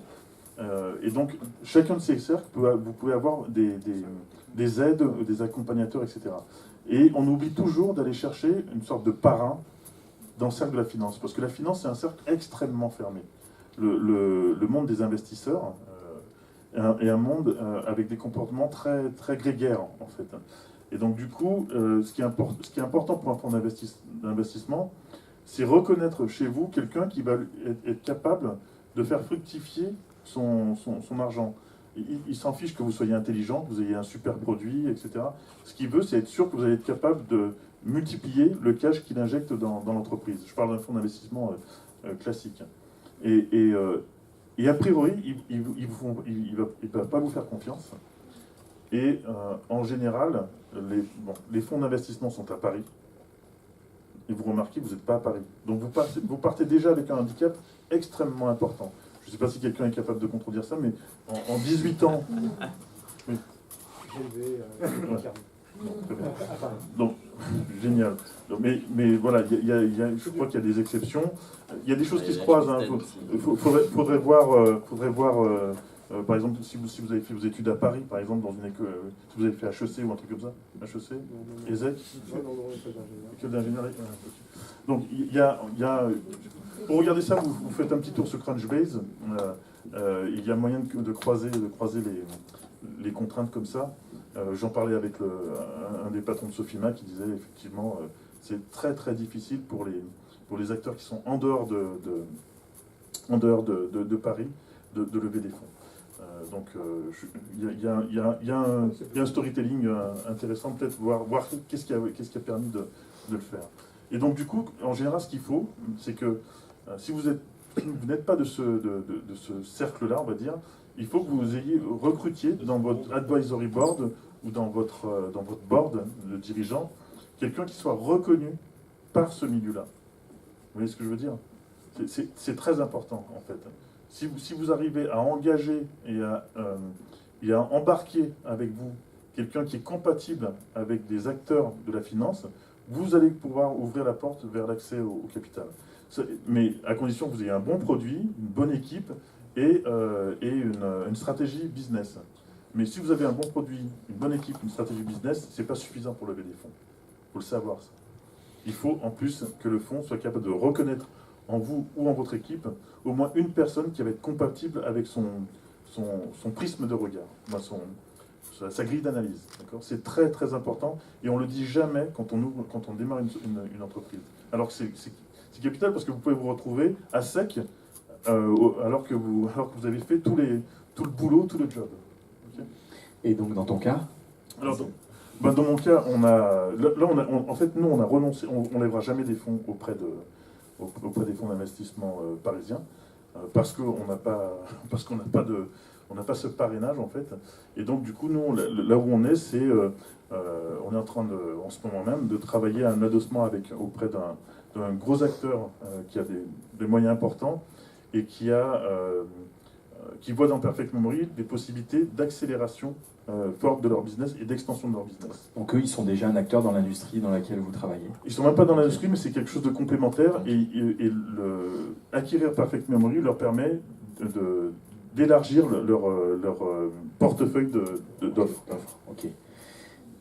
D: Et donc, chacun de ces cercles, vous pouvez avoir des aides, des accompagnateurs, etc. Et on oublie toujours d'aller chercher une sorte de parrain dans le cercle de la finance, parce que la finance, c'est un cercle extrêmement fermé. Le monde des investisseurs est un monde avec des comportements très, très grégaires, en fait. Et donc, du coup, ce qui est important pour un fonds d'investissement, c'est reconnaître chez vous quelqu'un qui va être capable de faire fructifier son argent. Il s'en fiche que vous soyez intelligent, que vous ayez un super produit, etc. Ce qu'il veut, c'est être sûr que vous allez être capable de multiplier le cash qu'il injecte dans l'entreprise. Je parle d'un fonds d'investissement classique. Et a priori, il ne va pas vous faire confiance. Et en général, les fonds d'investissement sont à Paris. Et vous remarquez que vous n'êtes pas à Paris. Donc vous partez déjà avec un handicap extrêmement important. Je ne sais pas si quelqu'un est capable de contredire ça, mais en 18 ans... Oui. Donc, génial. Donc, mais voilà, je crois qu'il y a des exceptions. Il y a des choses qui se croisent. Il faudrait voir Par exemple, si vous avez fait vos études à Paris, par exemple, dans une école, si vous avez fait HEC ou un truc comme ça, HEC, ESSEC, école d'ingénierie. Donc, pour regarder ça, vous faites un petit tour sur Crunchbase. Il y a moyen de croiser les contraintes comme ça. J'en parlais avec un des patrons de Sofima qui disait effectivement c'est très très difficile pour les acteurs qui sont en dehors de Paris de lever des fonds. Donc il y a un storytelling intéressant, peut-être voir qu'est-ce qui a permis de le faire. Et donc du coup, en général, ce qu'il faut, c'est que si vous n'êtes pas de ce cercle-là, on va dire, il faut que vous recrutiez dans votre advisory board ou dans votre board de dirigeants, quelqu'un qui soit reconnu par ce milieu-là. Vous voyez ce que je veux dire? C'est très important, en fait. Si vous arrivez à engager et à embarquer avec vous quelqu'un qui est compatible avec des acteurs de la finance, vous allez pouvoir ouvrir la porte vers l'accès au capital. Mais à condition que vous ayez un bon produit, une bonne équipe et une stratégie business. Mais si vous avez un bon produit, une bonne équipe, une stratégie business, ce n'est pas suffisant pour lever des fonds. Il faut le savoir, ça. Il faut en plus que le fonds soit capable de reconnaître en vous ou en votre équipe au moins une personne qui va être compatible avec son prisme de regard, sa grille d'analyse. C'est très très important et on ne le dit jamais quand on démarre une entreprise. Alors que c'est capital parce que vous pouvez vous retrouver à sec alors que vous avez fait tout le boulot, tout le job. Okay.
A: Et donc dans ton cas?
D: Alors, dans mon cas, en fait, nous, on a renoncé, on ne lèvera jamais des fonds auprès des fonds d'investissement parisiens, parce qu'on n'a pas ce parrainage, en fait. Et donc, du coup, nous, là où on est, on est en train, en ce moment même, de travailler à un adossement auprès d'un gros acteur qui a des moyens importants et qui voit dans Perfect Memory des possibilités d'accélération forte de leur business et d'extension de leur business.
A: Donc eux, ils sont déjà un acteur dans l'industrie dans laquelle vous travaillez? Ils
D: ne sont même pas dans l'industrie, mais c'est quelque chose de complémentaire. Et acquérir Perfect Memory leur permet d'élargir leur portefeuille d'offres.
A: Ok.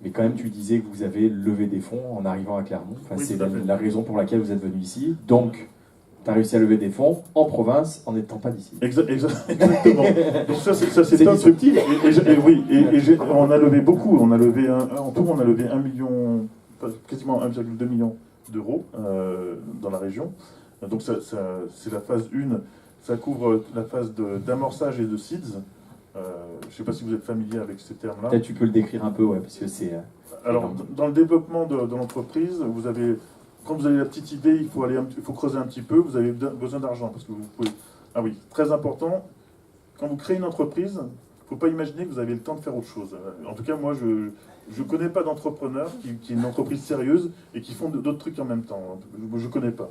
A: Mais quand même, tu disais que vous avez levé des fonds en arrivant à Clermont. Enfin,
D: oui,
A: c'est la raison pour laquelle vous êtes venu ici. Donc, tu as réussi à lever des fonds en province en n'étant pas d'ici.
D: Exactement. Donc ça c'est
A: disruptif.
D: Et on a levé beaucoup. En tout, on a levé 1 million, quasiment 1,2 million d'euros dans la région. Donc c'est la phase 1. Ça couvre la phase d'amorçage et de seeds. Je ne sais pas si vous êtes familier avec ces termes-là.
A: Peut-être tu peux le décrire un peu, ouais, parce que c'est...
D: Alors, dans le développement de l'entreprise, quand vous avez la petite idée, il faut creuser un petit peu, vous avez besoin d'argent, parce que vous pouvez... Ah oui, très important, quand vous créez une entreprise, il ne faut pas imaginer que vous avez le temps de faire autre chose. En tout cas, moi, je ne connais pas d'entrepreneur qui est une entreprise sérieuse et qui font d'autres trucs en même temps. Je ne connais pas.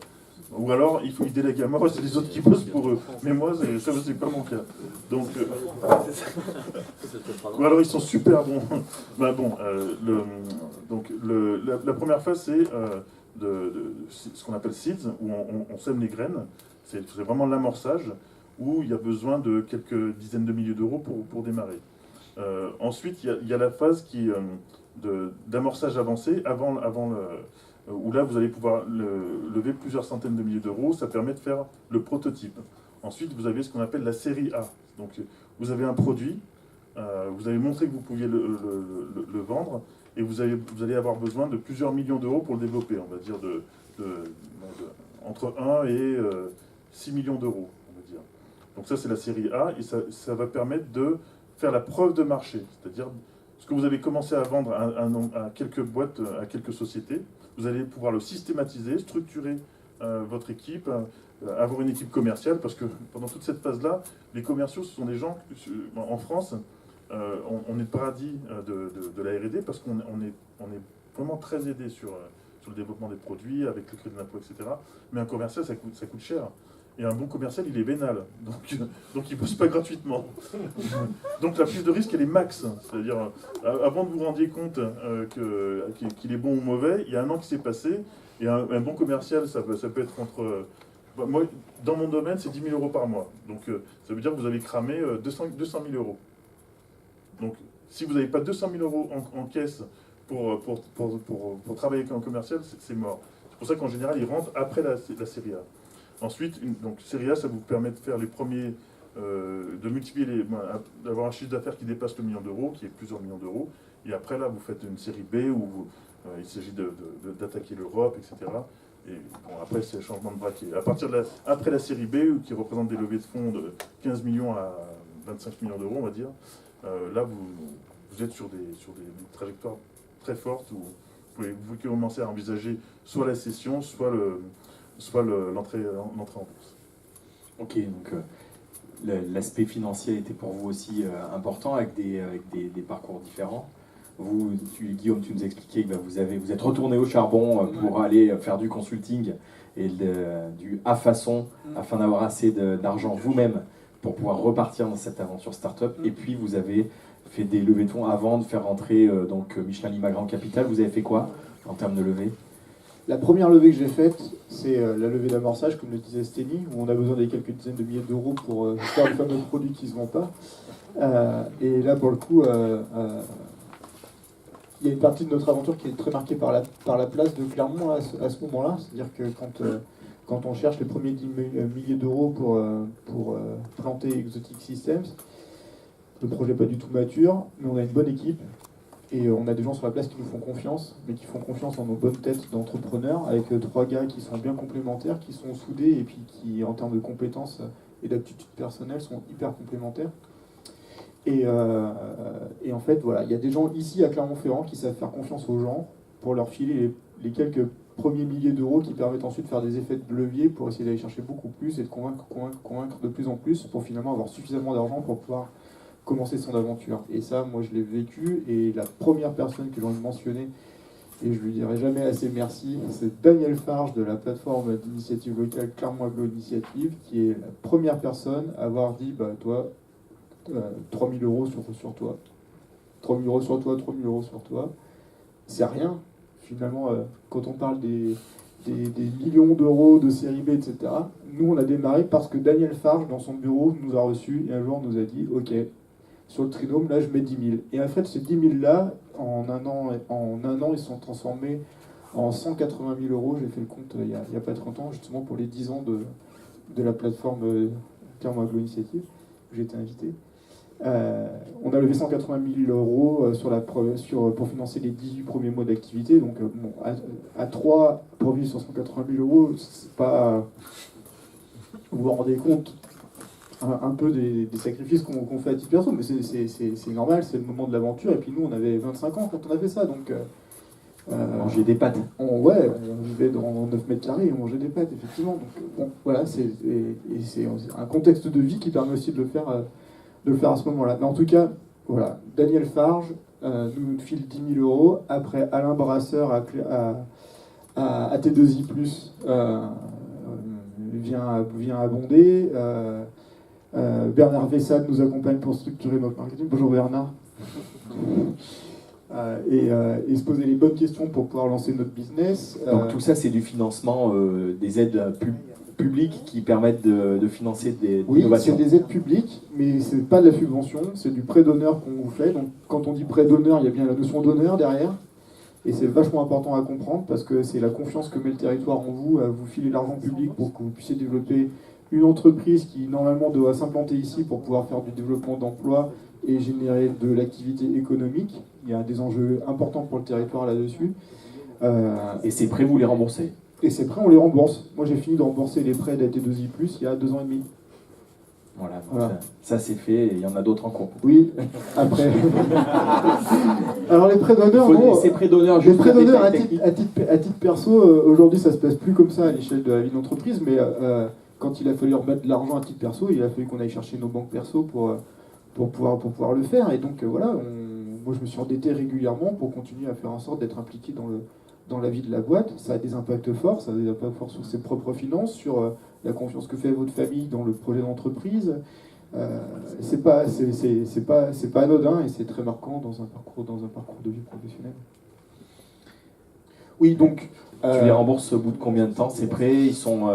D: Ou alors, ils délèguent à moi, c'est les autres qui bossent pour eux. Mais moi, ça, c'est pas mon cas. Donc, ou alors, ils sont super bons. La première phase, c'est ce qu'on appelle seeds, où on sème les graines. C'est vraiment l'amorçage, où il y a besoin de quelques dizaines de milliers d'euros pour démarrer. Ensuite, il y a la phase d'amorçage avancé, où là, vous allez pouvoir lever plusieurs centaines de milliers d'euros. Ça permet de faire le prototype. Ensuite, vous avez ce qu'on appelle la série A. Donc, vous avez un produit, vous avez montré que vous pouviez le vendre, et vous allez avoir besoin de plusieurs millions d'euros pour le développer. On va dire entre 1 et 6 millions d'euros, on va dire. Donc ça, c'est la série A, et ça va permettre de faire la preuve de marché. C'est-à-dire, ce que vous avez commencé à vendre à quelques boîtes, à quelques sociétés, vous allez pouvoir le systématiser, structurer votre équipe, avoir une équipe commerciale, parce que pendant toute cette phase-là, les commerciaux, ce sont des gens, en France, on est le paradis de la R&D, parce qu'on est vraiment très aidé sur le développement des produits, avec le crédit d'impôt, etc. Mais un commercial, ça coûte cher. Et un bon commercial, il est vénal, donc il ne bosse pas gratuitement. Donc la prise de risque, elle est max. C'est-à-dire, avant de vous rendiez compte qu'il est bon ou mauvais, il y a un an qui s'est passé, et un bon commercial, ça peut être entre Moi, dans mon domaine, c'est 10 000 euros par mois. Donc, ça veut dire que vous allez cramer 200 000 euros. Donc, si vous n'avez pas 200 000 euros en caisse pour travailler comme commercial, c'est mort. C'est pour ça qu'en général, ils rentrent après la série A. Ensuite, donc série A, ça vous permet de faire les premiers, de multiplier, d'avoir un chiffre d'affaires qui dépasse le million d'euros, qui est plusieurs millions d'euros. Et après, là, vous faites une série B où il s'agit d'attaquer l'Europe, etc. Et bon, après, c'est le changement de braquet. À partir après la série B, qui représente des levées de fonds de 15 millions à 25 millions d'euros, on va dire, là, vous êtes sur des trajectoires très fortes où vous commencez à envisager soit la cession, soit l'entrée en bourse.
A: Ok, donc l'aspect financier était pour vous aussi important avec des parcours différents. Vous, Guillaume, tu nous expliquais que vous êtes retourné au charbon pour aller faire du consulting et du à façon afin d'avoir assez d'argent vous-même pour pouvoir repartir dans cette aventure start-up. Et puis vous avez fait des levées de fonds avant de faire rentrer donc Michelin Limagrain Capital. Vous avez fait quoi en termes de levée?
B: La première levée que j'ai faite, c'est la levée d'amorçage, comme le disait Steny, où on a besoin des quelques dizaines de milliers d'euros pour faire le fameux produit qui ne se vend pas. Et là, pour le coup, il y a une partie de notre aventure qui est très marquée par la place de Clermont à ce moment-là. C'est-à-dire que quand on cherche les premiers milliers d'euros pour planter Exotic Systems, le projet n'est pas du tout mature, mais on a une bonne équipe. Et on a des gens sur la place qui nous font confiance, mais qui font confiance en nos bonnes têtes d'entrepreneurs, avec 3 gars qui sont bien complémentaires, qui sont soudés, et puis qui, en termes de compétences et d'aptitudes personnelles, sont hyper complémentaires. Et en fait, voilà, il y a des gens ici à Clermont-Ferrand qui savent faire confiance aux gens pour leur filer les quelques premiers milliers d'euros qui permettent ensuite de faire des effets de levier pour essayer d'aller chercher beaucoup plus et de convaincre de plus en plus pour finalement avoir suffisamment d'argent pour pouvoir commencer son aventure. Et ça, moi, je l'ai vécu. Et la première personne que j'ai envie de mentionner, et je lui dirai jamais assez merci, c'est Daniel Farge de la plateforme d'initiative locale Clermont Aglo Initiative, qui est la première personne à avoir dit, bah toi, 3 000 euros sur toi. 3 000 euros sur toi, 3 000 euros sur toi. C'est rien. Finalement, quand on parle des millions d'euros de série B, etc., nous, on a démarré parce que Daniel Farge, dans son bureau, nous a reçus et un jour nous a dit, OK, sur le trinôme, là, je mets 10 000. Et en fait, ces 10 000-là, en un an, ils se sont transformés en 180 000 euros. J'ai fait le compte il n'y a pas très longtemps, justement pour les 10 ans de la plateforme Clermont Aglo Initiative, où j'ai été invité. On a levé 180 000 euros pour financer les 18 premiers mois d'activité. Donc, bon, à 3 pour vivre sur 180 000 euros, c'est pas. Vous vous rendez compte un peu des sacrifices qu'on fait à titre perso, mais c'est normal, c'est le moment de l'aventure. Et puis nous, on avait 25 ans quand on a fait ça. Donc,
A: manger des pâtes.
B: On vivait dans 9 mètres carrés et on mangeait des pâtes, effectivement. Donc, bon, voilà, c'est un contexte de vie qui permet aussi de le faire à ce moment-là. Mais en tout cas, voilà, Daniel Farge nous file 10 000 euros. Après, Alain Brasseur à T2I+, vient abonder. Bernard Vessade nous accompagne pour structurer notre marketing. Bonjour Bernard. Et se poser les bonnes questions pour pouvoir lancer notre business.
A: Donc tout ça, c'est du financement des aides publiques qui permettent de financer des
B: oui,
A: innovations.
B: C'est des aides publiques, mais c'est pas de la subvention, c'est du prêt d'honneur qu'on vous fait. Donc quand on dit prêt d'honneur, il y a bien la notion d'honneur derrière. Et c'est vachement important à comprendre parce que c'est la confiance que met le territoire en vous, à vous filer l'argent public pour que vous puissiez développer une entreprise qui normalement doit s'implanter ici pour pouvoir faire du développement d'emploi et générer de l'activité économique. Il y a des enjeux importants pour le territoire là-dessus.
A: Et ces prêts, vous les remboursez?
B: Et ces prêts, on les rembourse. Moi, j'ai fini de rembourser les prêts d'AT2I+, il y a 2 ans et demi.
A: Voilà. Ça c'est fait et il y en a d'autres en cours.
B: Oui, après. Alors les prêts d'honneur,
A: ces prêts d'honneur,
B: les prêts d'honneur à titre perso, aujourd'hui ça se passe plus comme ça à l'échelle de la vie d'entreprise, mais quand il a fallu remettre de l'argent à titre perso, il a fallu qu'on aille chercher nos banques perso pour pouvoir le faire. Et donc voilà, moi je me suis endetté régulièrement pour continuer à faire en sorte d'être impliqué dans la vie de la boîte. Ça a des impacts forts, ça a des impacts forts sur ses propres finances, sur la confiance que fait votre famille dans le projet d'entreprise. C'est pas anodin et c'est très marquant dans un parcours de vie professionnelle. Oui, donc
A: Tu les rembourses au bout de combien de temps? Ces prêts, ils sont...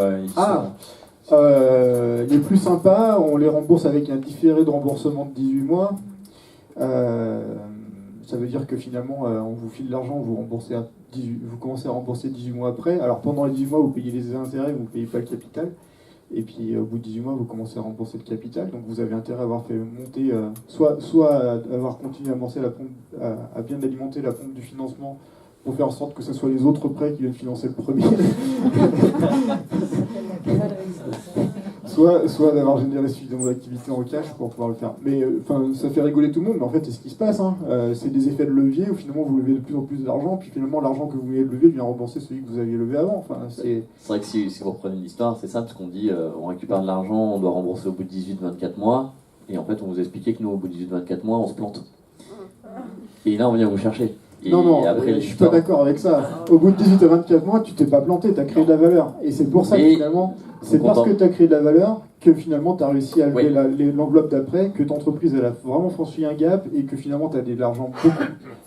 B: Les plus sympas, on les rembourse avec un différé de remboursement de 18 mois. Ça veut dire que finalement, on vous file l'argent, vous commencez à rembourser 18 mois après. Alors pendant les 18 mois, vous payez les intérêts, vous ne payez pas le capital. Et puis au bout de 18 mois, vous commencez à rembourser le capital. Donc vous avez intérêt à avoir fait monter, soit à avoir continué à amorcer la pompe, à bien alimenter la pompe du financement pour faire en sorte que ce soit les autres prêts qui viennent financer le premier. soit d'avoir généré suffisamment d'activité en cash pour pouvoir le faire. Mais ça fait rigoler tout le monde, mais en fait c'est ce qui se passe. C'est des effets de levier où finalement vous levez de plus en plus d'argent, puis finalement l'argent que vous venez de lever vient rembourser celui que vous aviez levé avant.
C: C'est vrai que si vous reprenez l'histoire, c'est ça, parce qu'on dit on récupère de l'argent, on doit rembourser au bout de 18-24 mois, et en fait on vous expliquait que nous au bout de 18-24 mois on se plante. Et là on vient vous chercher. Et
B: non, je suis pas d'accord avec ça. Au bout de 18 à 24 mois, tu t'es pas planté, tu as créé de la valeur. Et c'est pour ça que finalement, c'est parce que tu as créé de la valeur que finalement tu as réussi à lever l'enveloppe d'après, que ton entreprise elle a vraiment franchi un gap et que finalement tu as de l'argent beaucoup.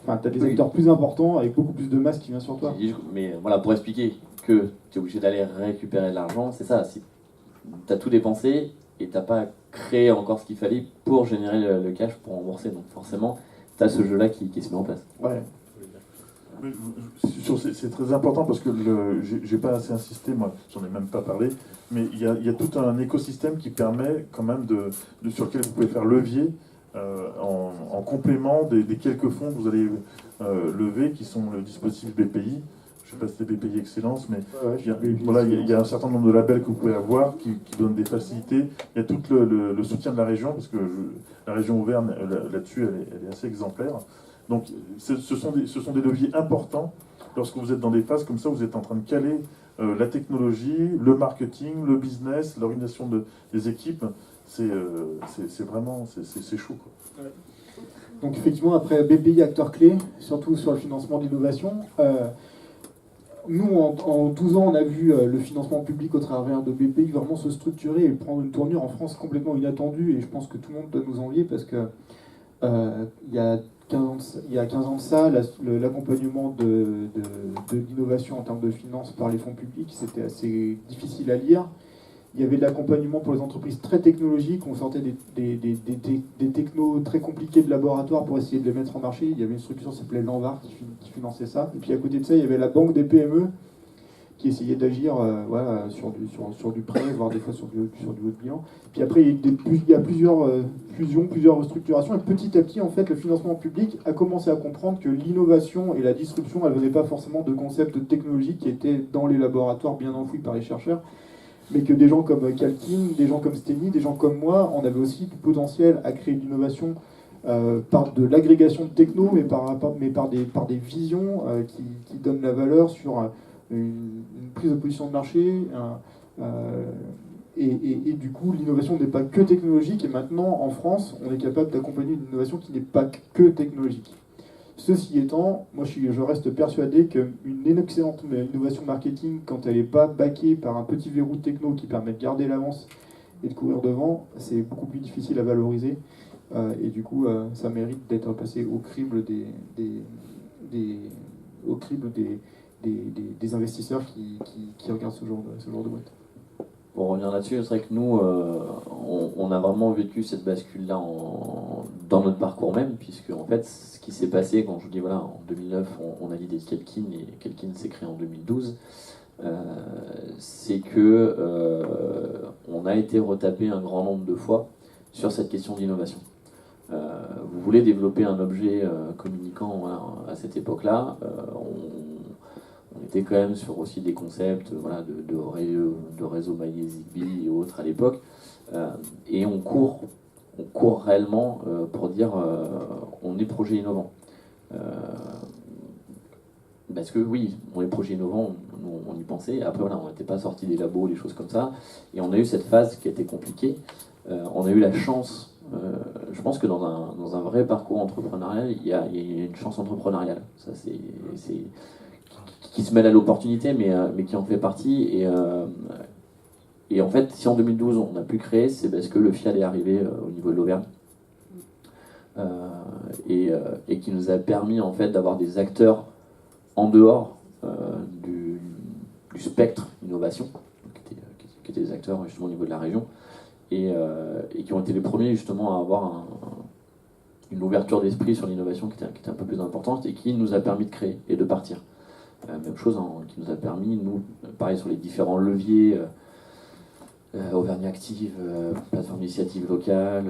B: Enfin, tu as des acteurs plus importants avec beaucoup plus de masse qui vient sur toi.
C: Mais voilà, pour expliquer que tu es obligé d'aller récupérer de l'argent, c'est ça. Si tu as tout dépensé et tu n'as pas créé encore ce qu'il fallait pour générer le cash pour rembourser. Donc forcément, tu as ce jeu-là qui se met en place.
B: Ouais.
D: C'est très important parce que j'ai pas assez insisté, moi j'en ai même pas parlé, mais il y a tout un écosystème qui permet quand même sur lequel vous pouvez faire levier en complément des quelques fonds que vous allez lever qui sont le dispositif BPI. Je sais pas si c'est BPI Excellence, mais il y a un certain nombre de labels que vous pouvez avoir qui donnent des facilités. Il y a tout le soutien de la région, parce que la région Auvergne là-dessus elle est assez exemplaire. Donc ce sont des leviers importants lorsque vous êtes dans des phases comme ça, vous êtes en train de caler la technologie, le marketing, le business, l'organisation des équipes. C'est vraiment chaud, quoi.
B: Donc effectivement, après BPI, acteur clé, surtout sur le financement de l'innovation, nous, en 12 ans, on a vu le financement public au travers de BPI vraiment se structurer et prendre une tournure en France complètement inattendue. Et je pense que tout le monde doit nous envier parce que il y a 15 ans de ça, l'accompagnement de l'innovation en termes de finances par les fonds publics, c'était assez difficile à lire. Il y avait de l'accompagnement pour les entreprises très technologiques, on sortait des technos très compliqués de laboratoire pour essayer de les mettre en marché. Il y avait une structure qui s'appelait Lanvar qui finançait ça. Et puis à côté de ça, il y avait la banque des PME qui essayait d'agir sur du prêt, voire des fois sur du haut de bilan. Puis après, il y a plusieurs fusions, plusieurs restructurations, et petit à petit, en fait, le financement public a commencé à comprendre que l'innovation et la disruption, elles ne venaient pas forcément de concepts technologiques qui étaient dans les laboratoires bien enfouis par les chercheurs, mais que des gens comme Calkin, des gens comme Steny, des gens comme moi, on avait aussi du potentiel à créer de l'innovation par de l'agrégation de techno, mais par des visions qui donnent la valeur sur une prise de position de marché, et du coup l'innovation n'est pas que technologique, et maintenant en France on est capable d'accompagner une innovation qui n'est pas que technologique. Ceci étant, moi je reste persuadé qu'une excellente innovation marketing, quand elle n'est pas backée par un petit verrou techno qui permet de garder l'avance et de courir devant, c'est beaucoup plus difficile à valoriser, et du coup ça mérite d'être passé au crible des investisseurs qui regardent ce genre de boîte.
C: Pour revenir là-dessus, c'est vrai que nous, on a vraiment vécu cette bascule-là dans notre parcours même, puisque en fait, ce qui s'est passé, quand je vous dis, voilà, en 2009, on a l'idée de Calkin, et Calkin s'est créé en 2012, c'est que on a été retapé un grand nombre de fois sur cette question d'innovation. Vous voulez développer un objet communicant, voilà, à cette époque-là, on était quand même sur aussi des concepts, voilà, de réseau maillé Zigbee et autres à l'époque, et on court réellement pour dire on est projet innovant. Parce que oui, on est projet innovant, on y pensait. Après voilà, on n'était pas sorti des labos, des choses comme ça, et on a eu cette phase qui a été compliquée. On a eu la chance, je pense que dans un vrai parcours entrepreneurial, il y a une chance entrepreneuriale. Ça c'est qui se mêle à l'opportunité, mais qui en fait partie. Et en fait, si en 2012 on a pu créer, c'est parce que le FIAL est arrivé au niveau de l'Auvergne, et qui nous a permis en fait d'avoir des acteurs en dehors du spectre innovation, qui étaient des acteurs justement au niveau de la région, et qui ont été les premiers justement à avoir une ouverture d'esprit sur l'innovation qui était un peu plus importante et qui nous a permis de créer et de partir. Même chose qui nous a permis, nous, pareil sur les différents leviers, Auvergne Active, plateforme d'initiative locale,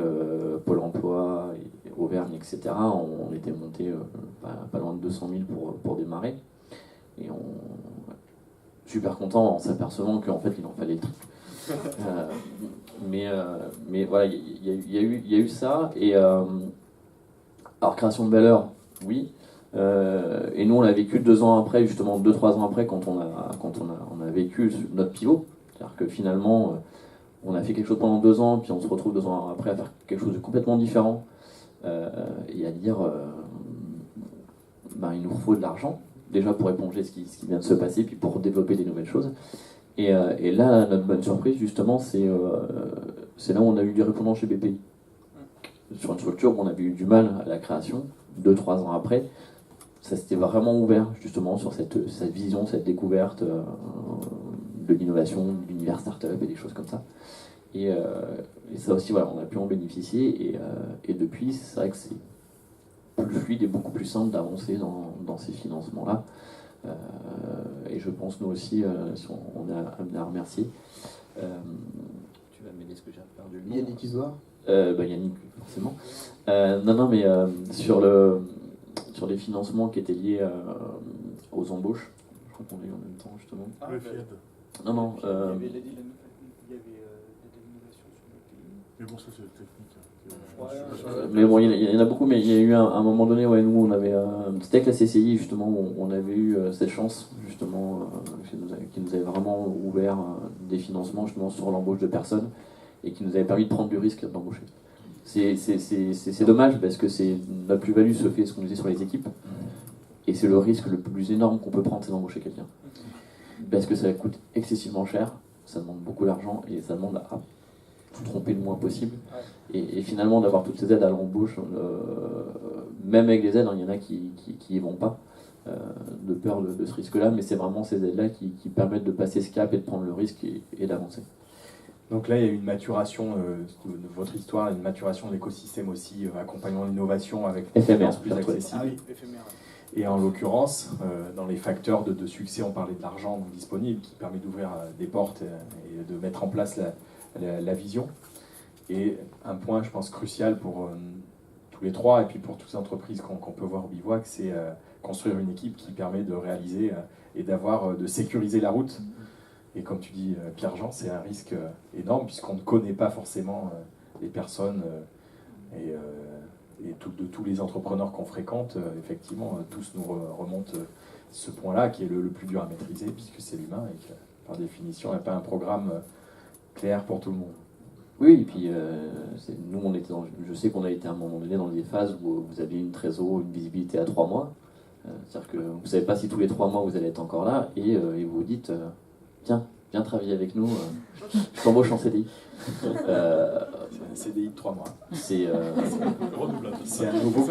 C: Pôle emploi, Auvergne, etc. On était monté pas loin de 200 000 pour démarrer. Et super content en s'apercevant qu'en fait il en fallait le triple. Mais voilà, il y a eu ça. Et alors création de valeur, oui. Et nous on l'a vécu 2 ans après, justement 2-3 ans après, quand on a vécu notre pivot. C'est-à-dire que finalement, on a fait quelque chose pendant 2 ans, puis on se retrouve 2 ans après à faire quelque chose de complètement différent. Et à dire, il nous faut de l'argent, déjà pour éponger ce qui vient de se passer, puis pour développer des nouvelles choses. Et là, notre bonne surprise, justement, c'est là où on a eu du répondant chez BPI. Sur une structure où on avait eu du mal à la création, 2-3 ans après, ça s'était vraiment ouvert, justement, sur cette vision, cette découverte de l'innovation, de l'univers startup et des choses comme ça. Et ça aussi, voilà, on a pu en bénéficier. Et depuis, c'est vrai que c'est plus fluide et beaucoup plus simple d'avancer dans ces financements-là. Et je pense, nous aussi, si on est amené à remercier. Tu vas m'aider ce que j'ai perdu le nom.
B: Yannick Isoire.
C: Yannick, forcément. Non, mais sur les financements qui étaient liés aux embauches, je crois qu'on a eu en même temps, justement.
D: Le FIED.
C: Non.
E: Il y avait l'aide d'innovation sur le pays.
D: Mais bon, ça c'est technique.
C: Mais bon, il y en a beaucoup, mais il y a eu un moment donné, ouais, nous on avait, c'était avec la CCI justement, où on avait eu cette chance justement, qui nous avait vraiment ouvert des financements justement sur l'embauche de personnes et qui nous avait permis de prendre du risque d'embaucher. C'est dommage parce que notre plus-value se fait, ce qu'on disait, sur les équipes, et c'est le risque le plus énorme qu'on peut prendre, c'est d'embaucher quelqu'un. Parce que ça coûte excessivement cher, ça demande beaucoup d'argent et ça demande à tout tromper le moins possible. Et finalement, d'avoir toutes ces aides à l'embauche, même avec les aides, il y en a qui y vont pas, de peur de ce risque-là, mais c'est vraiment ces aides-là qui permettent de passer ce cap et de prendre le risque et d'avancer.
A: Donc là, il y a eu une maturation de votre histoire, une maturation de l'écosystème aussi, accompagnant l'innovation avec des finances plus accessibles.
E: Ah oui, éphémère.
A: Et en l'occurrence, dans les facteurs de succès, on parlait de l'argent disponible qui permet d'ouvrir des portes et de mettre en place la vision. Et un point, je pense, crucial pour tous les trois, et puis pour toutes les entreprises qu'on peut voir au Bivouac, c'est construire une équipe qui permet de réaliser et de sécuriser la route. Et comme tu dis, Pierre-Jean, c'est un risque énorme, puisqu'on ne connaît pas forcément les personnes et de tous les entrepreneurs qu'on fréquente. Effectivement, tous nous remontent ce point-là, qui est le plus dur à maîtriser, puisque c'est l'humain, et que, par définition, il n'y a pas un programme clair pour tout le monde.
C: Oui, et puis nous, je sais qu'on a été à un moment donné dans des phases où vous aviez une trésor, une visibilité à 3 mois. C'est-à-dire que vous ne savez pas si tous les 3 mois vous allez être encore là, et vous vous dites, tiens, viens travailler avec nous, je t'embauche en CDI.
A: C'est un CDI de 3 mois.
C: C'est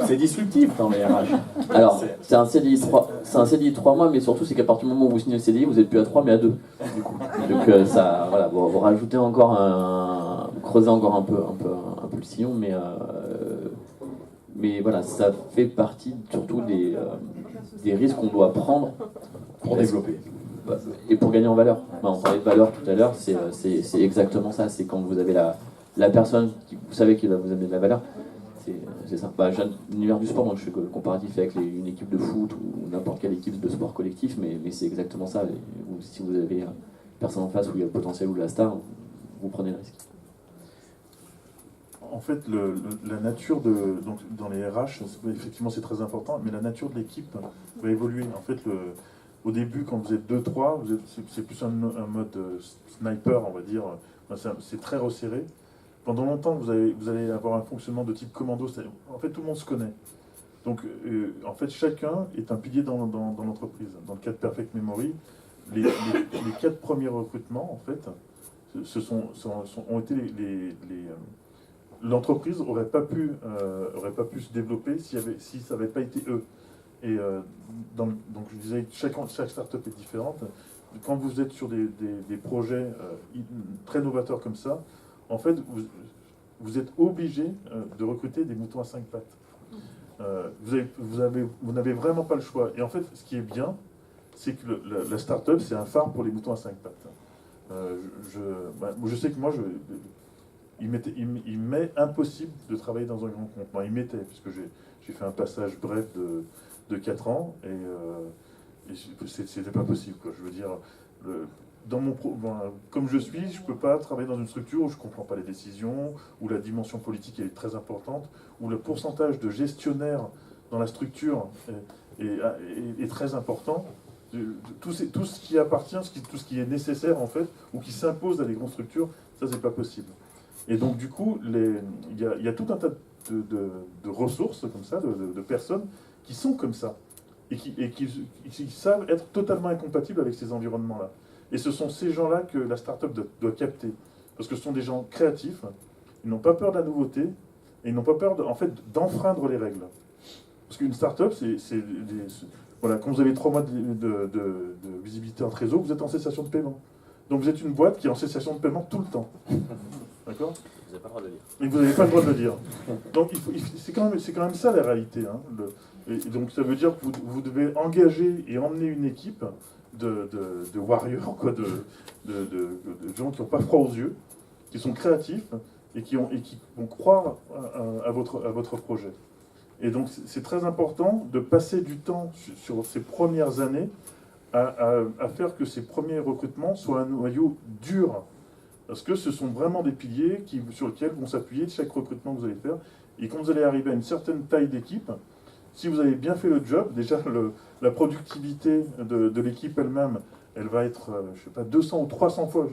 A: c'est disruptif dans les RH.
C: Alors, c'est un CDI de 3 mois, mais surtout c'est qu'à partir du moment où vous signez le CDI, vous n'êtes plus à 3 mais à 2. Du coup. Donc ça, voilà, vous rajoutez encore vous creusez encore un peu le sillon, mais voilà, ça fait partie surtout des risques qu'on doit prendre
A: Pour développer.
C: et pour gagner en valeur. On parlait de valeur tout à l'heure, c'est exactement ça. C'est quand vous avez la personne qui vous savez qui va vous amener de la valeur. C'est ça. L'univers du sport, donc je fais le comparatif avec une équipe de foot ou n'importe quelle équipe de sport collectif, mais c'est exactement ça. Si vous avez une personne en face où il y a le potentiel ou la star, vous prenez le risque.
D: En fait, la nature donc dans les RH, effectivement c'est très important, mais la nature de l'équipe va évoluer. En fait, au début, quand vous êtes 2-3, c'est plus un mode sniper, on va dire. C'est très resserré. Pendant longtemps, vous allez avoir un fonctionnement de type commando. En fait, tout le monde se connaît. Donc, en fait, chacun est un pilier dans l'entreprise. Dans le cas de Perfect Memory, les 4 premiers recrutements, en fait, ont été l'entreprise n'aurait pas pu se développer si ça n'avait pas été eux. Et donc je disais, chaque startup est différente. quand vous êtes sur des projets très novateurs comme ça, en fait, vous êtes obligé de recruter des moutons à 5 pattes. Vous n'avez vraiment pas le choix. Et en fait, ce qui est bien, c'est que la start-up, c'est un phare pour les moutons à 5 pattes. Je sais que moi, il m'est impossible de travailler dans un grand compte. Moi, il m'était, puisque j'ai fait un passage bref de 4 ans, et c'était pas possible, quoi. Je veux dire, comme je suis, je peux pas travailler dans une structure où je comprends pas les décisions, où la dimension politique est très importante, où le pourcentage de gestionnaires dans la structure est très important. Tout ce qui appartient, tout ce qui est nécessaire en fait, ou qui s'impose à des grandes structures, ça c'est pas possible. Et donc du coup, il y a tout un tas de ressources comme ça, de personnes qui sont comme ça, et qui savent être totalement incompatibles avec ces environnements-là. Et ce sont ces gens-là que la start-up doit capter. Parce que ce sont des gens créatifs, ils n'ont pas peur de la nouveauté, et ils n'ont pas peur d'enfreindre les règles. Parce qu'une start-up, voilà, quand vous avez 3 mois de visibilité en trésor, vous êtes en cessation de paiement. Donc vous êtes une boîte qui est en cessation de paiement tout le temps. D'accord ?
C: Vous n'avez pas le droit de le dire.
D: Et vous n'avez pas le droit de le dire. Donc c'est quand même ça la réalité. Hein. Et donc ça veut dire que vous devez engager et emmener une équipe de warriors, quoi, de gens qui n'ont pas froid aux yeux, qui sont créatifs et qui vont croire à votre projet. Et donc c'est très important de passer du temps sur ces premières années à faire que ces premiers recrutements soient un noyau dur. Parce que ce sont vraiment des piliers sur lesquels vont s'appuyer chaque recrutement que vous allez faire. Et quand vous allez arriver à une certaine taille d'équipe, si vous avez bien fait le job, déjà la productivité de l'équipe elle-même, elle va être, je sais pas, 200 ou 300 fois,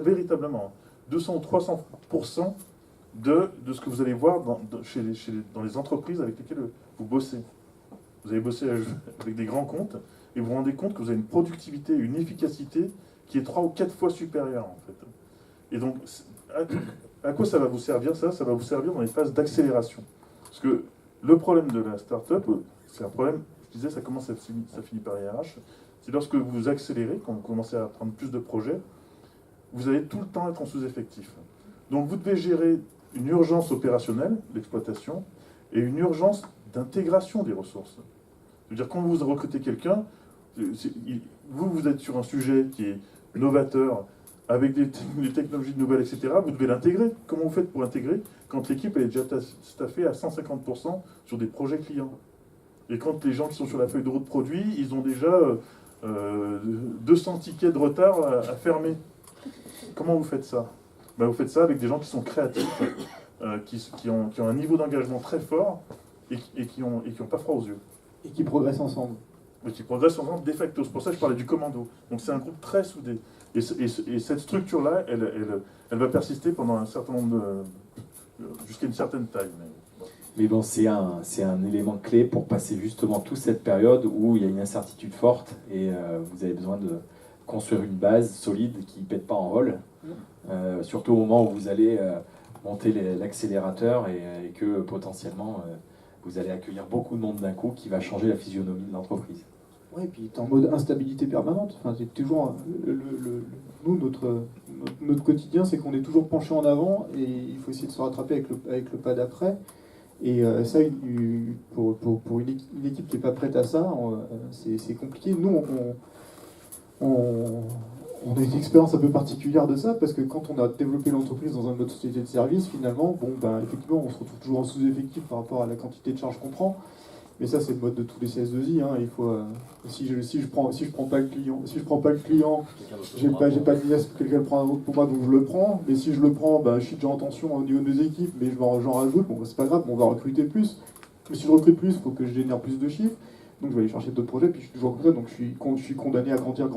D: véritablement, 200 ou 300% de ce que vous allez voir dans les entreprises avec lesquelles vous bossez. Vous allez bosser avec des grands comptes et vous vous rendez compte que vous avez une productivité, une efficacité qui est 3 ou 4 fois supérieure en fait. Et donc, à quoi ça va vous servir ça ? Ça va vous servir dans les phases d'accélération. Parce que le problème de la start-up, c'est un problème, je disais, ça finit par les RH, c'est lorsque vous accélérez, quand vous commencez à prendre plus de projets, vous allez tout le temps être en sous-effectif. Donc vous devez gérer une urgence opérationnelle, l'exploitation, et une urgence d'intégration des ressources. C'est-à-dire, quand vous recrutez quelqu'un, vous êtes sur un sujet qui est novateur, avec des technologies nouvelles, etc., vous devez l'intégrer. Comment vous faites pour intégrer quand l'équipe est déjà staffée à 150% sur des projets clients? Et quand les gens qui sont sur la feuille de route produit, ils ont déjà 200 tickets de retard à fermer. Comment vous faites ça? Ben, vous faites ça avec des gens qui sont créatifs, qui ont un niveau d'engagement très fort et qui ont pas froid aux yeux.
B: Et qui progressent ensemble.
D: Mais qui progressent ensemble de facto. C'est pour ça que je parlais du commando. Donc c'est un groupe très soudé. Et cette structure-là, elle va persister pendant un certain nombre jusqu'à une certaine taille.
A: Mais bon, c'est un élément clé pour passer justement toute cette période où il y a une incertitude forte et vous avez besoin de construire une base solide qui ne pète pas en rôle. Surtout au moment où vous allez monter l'accélérateur et que potentiellement vous allez accueillir beaucoup de monde d'un coup qui va changer la physionomie de l'entreprise.
B: Oui, et puis tu es en mode instabilité permanente. Enfin, c'est toujours nous, notre quotidien, c'est qu'on est toujours penché en avant et il faut essayer de se rattraper avec le pas d'après. Et ça, pour une équipe qui n'est pas prête à ça, c'est compliqué. Nous, on a une expérience un peu particulière de ça, parce que quand on a développé l'entreprise dans une autre société de service, finalement, effectivement, on se retrouve toujours en sous-effectif par rapport à la quantité de charges qu'on prend. Mais ça, c'est le mode de tous les CS2I. Hein. Il faut, si je prends pas le client, j'ai pas de business, quelqu'un le prend un autre pour moi, donc je le prends. Mais si je le prends, je suis déjà en tension au niveau de mes équipes, mais j'en rajoute. Bon, c'est pas grave, on va recruter plus. Mais si je recrute plus, il faut que je génère plus de chiffres. Donc je vais aller chercher d'autres projets, puis je suis toujours comme ça, donc je suis condamné à grandir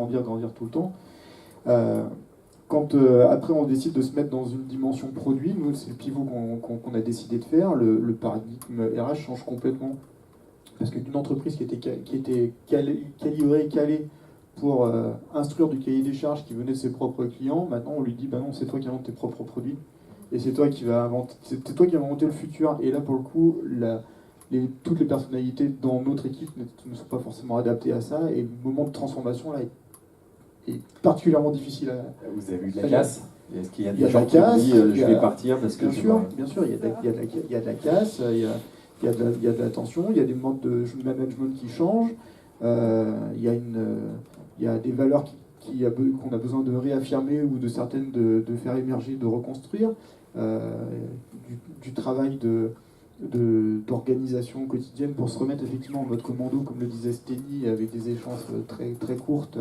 B: tout le temps. Quand après on décide de se mettre dans une dimension produit, nous c'est le pivot qu'on a décidé de faire, le paradigme RH change complètement. Parce qu'une entreprise qui était calée pour instruire du cahier des charges qui venait de ses propres clients, maintenant on lui dit non, c'est toi qui inventes tes propres produits et c'est toi qui vas inventer le futur. Et là pour le coup, toutes les personnalités dans notre équipe ne sont pas forcément adaptées à ça, et le moment de transformation là est particulièrement difficile à...
A: Vous avez eu de la casse? Est-ce qu'il y a
B: Il y a
A: des
B: de la
A: gens qui ont
B: casse,
A: dit
B: il y
A: je
B: a-
A: vais partir parce que
B: Bien sûr, il y a de la casse, il y a de la tension, il y a des modes de management qui changent, il y a des valeurs qu'on a besoin de réaffirmer ou de certaines de faire émerger, de reconstruire, du travail d'organisation quotidienne pour se remettre effectivement en mode commando, comme le disait Steny, avec des échéances très, très courtes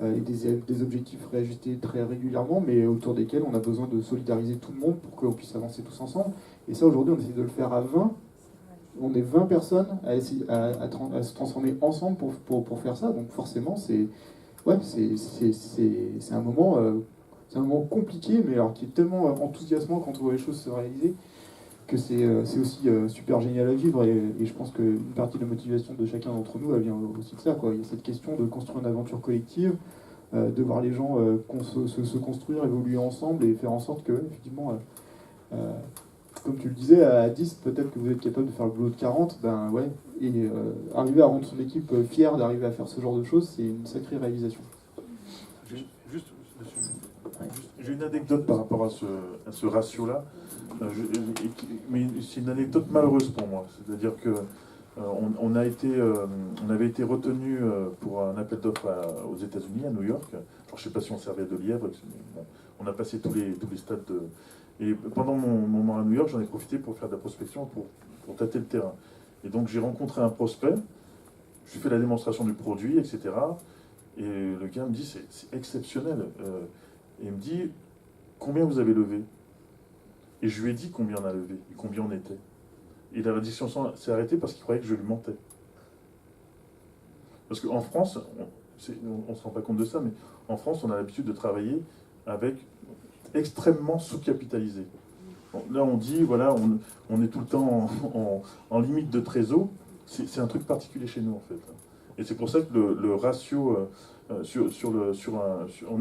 B: et des objectifs réajustés très régulièrement, mais autour desquels on a besoin de solidariser tout le monde pour qu'on puisse avancer tous ensemble. Et ça, aujourd'hui, on essaie de le faire à 20. On est 20 personnes à se transformer ensemble pour faire ça. Donc forcément, c'est un moment, c'est un moment compliqué, mais alors qui est tellement enthousiasmant quand on voit les choses se réaliser, que c'est aussi super génial à vivre. Et je pense qu'une partie de la motivation de chacun d'entre nous, elle vient aussi de ça, quoi. Il y a cette question de construire une aventure collective, de voir les gens se construire, évoluer ensemble et faire en sorte que, effectivement, comme tu le disais, à 10, peut-être que vous êtes capable de faire le boulot de 40, ben ouais, et arriver à rendre son équipe fière d'arriver à faire ce genre de choses, c'est une sacrée réalisation.
D: Juste, j'ai une anecdote par rapport à ce ratio-là, mais c'est une anecdote malheureuse pour moi. C'est-à-dire que on avait été retenu pour un appel d'offres aux États-Unis, à New York. Alors, je ne sais pas si on servait de lièvre, mais bon, on a passé tous les stades de... Et pendant mon moment à New York, j'en ai profité pour faire de la prospection, pour tâter le terrain. Et donc j'ai rencontré un prospect, je lui fais la démonstration du produit, etc. Et le gars me dit, c'est exceptionnel. Et il me dit, combien vous avez levé? Et je lui ai dit combien on a levé, et combien on était. Et la discussion s'est arrêtée parce qu'il croyait que je lui mentais. Parce qu'en France, on ne se rend pas compte de ça, mais en France, on a l'habitude de travailler avec extrêmement sous-capitalisé. Bon, là, on dit, voilà, on est tout le temps en limite de trésor. C'est un truc particulier chez nous, en fait. Et c'est pour ça que le ratio, on